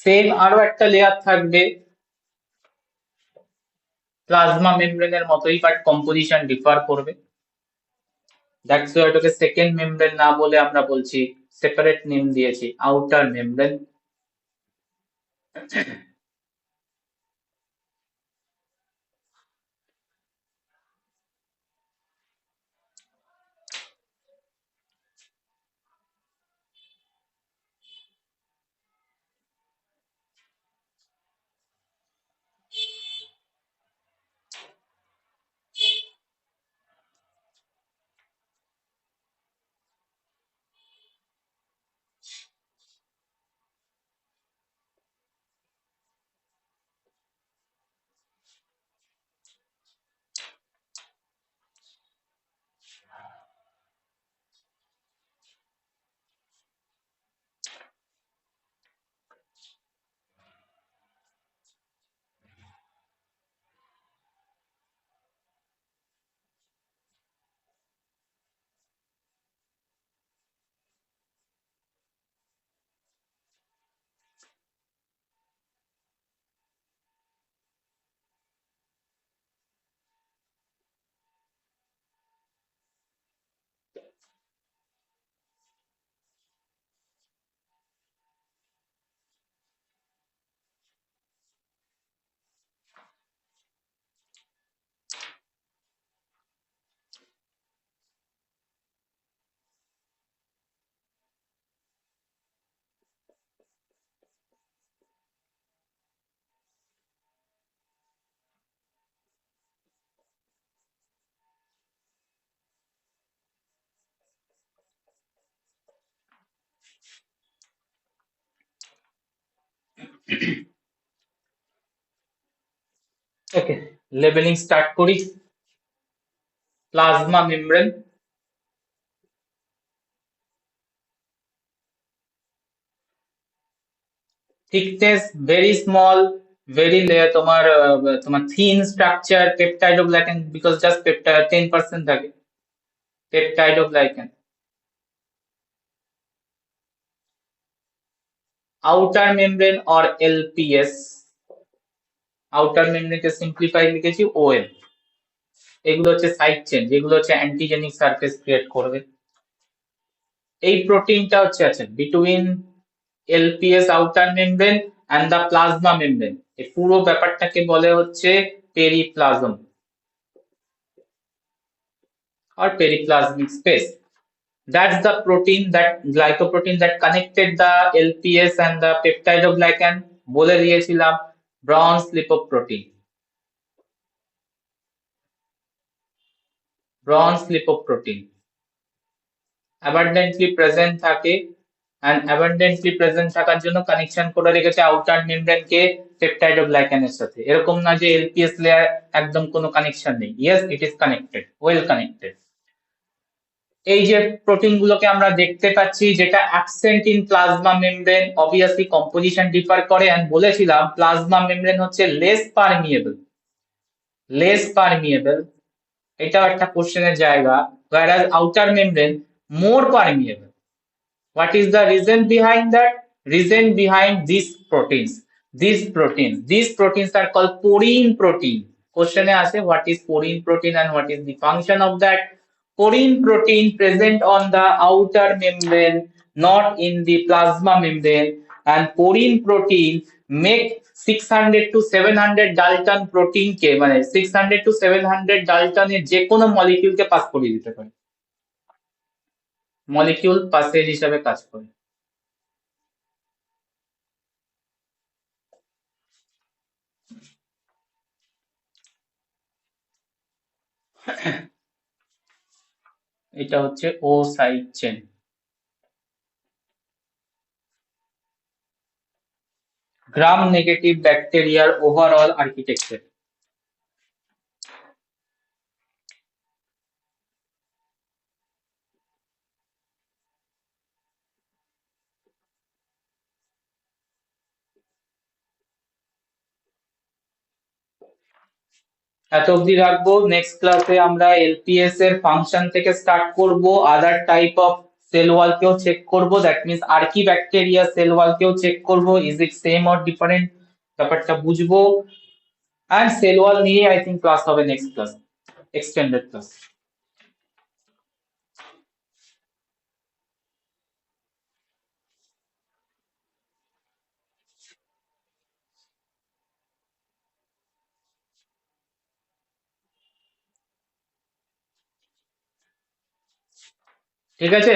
S1: সেম আরো একটা লেয়ার থাকবে প্লাজমা মেমব্রেনের মতোই, বাট কম্পোজিশন ডিফার করবে। দ্যাটস ওয়াই এটাকে সেকেন্ড মেমব্রেন না বলে আমরা বলছি, সেপারেট নেম দিয়েছি আউটার মেমব্রেন। ওকে, লেবেলিং স্টার্ট করি। Plasma membrane, thickness very small, very layer, তোমার thin structure peptidoglycan, because just peptide 10% থাকে peptidoglycan। outer membrane or LPS, outer membrane K simplify লিখেছি OM। এগুলো হচ্ছে সাইড চেন, যেগুলো হচ্ছে antigenic surface create করবে। এই প্রোটিনটা হচ্ছে আছে between LPS outer membrane and the plasma membrane, এই পুরো ব্যাপারটাকে বলে হচ্ছে পেরিপ্লাজম or periplasmic space. That's the protein, that glycoprotein that connected the LPS and the peptidoglycan, বলে দিয়েছিলাম bronze lipoprotein। bronze lipoprotein abundantly present থাকে and abundantly প্রেজেন্ট থাকার জন্য কানেকশন করে রেখেছে আউটার মেমব্রেনকে পেপটাইডোগ্লাইকানের সাথে। এরকম না যে এলপিএস লেয়ার একদম কোনো কানেকশন নেই, yes it is connected, well connected. এই যে প্রোটিন গুলোকে আমরা দেখতে পাচ্ছি যেটা absent in plasma membrane, obviously composition differ করে, এন্ড বলেছিলাম প্লাজমা মেমব্রেন হচ্ছে লেস পারমিয়েবল, এটাও একটা কোশ্চেনের জায়গা, whereas outer membrane more permeable. What is the reason behind that? Reason behind these proteins are called porine protein. Question এ আসে what is porine protein and what is the function of that? Porine protein present on the outer membrane, not in the plasma membrane, and porine protein make 600 to 700 Dalton protein কে মানে 600 to 700 Dalton এর যে কোনো molecule কে pass করিয়ে দিতে পারে, molecule passage হিসাবে কাজ করে। এটা হচ্ছে ও সাইড চেন। গ্রাম নেগেটিভ ব্যাকটেরিয়ার ওভারঅল আর্কিটেকচার। এত অবধি রাখবো, নেক্সট ক্লাসে আমরা এলপিএস এর ফাংশন থেকে স্টার্ট করব, other type of cell wall কেও চেক করব, that means archaebacteria cell wall কেও চেক করব, is it same or different ব্যাপারটা বুঝবো, এন্ড সেল ওয়াল নিয়ে আই থিঙ্ক ক্লাস হবে নেক্সট ক্লাস, এক্সটেন্ডেড ক্লাস। ঠিক আছে,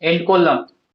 S1: এন্ড করলাম।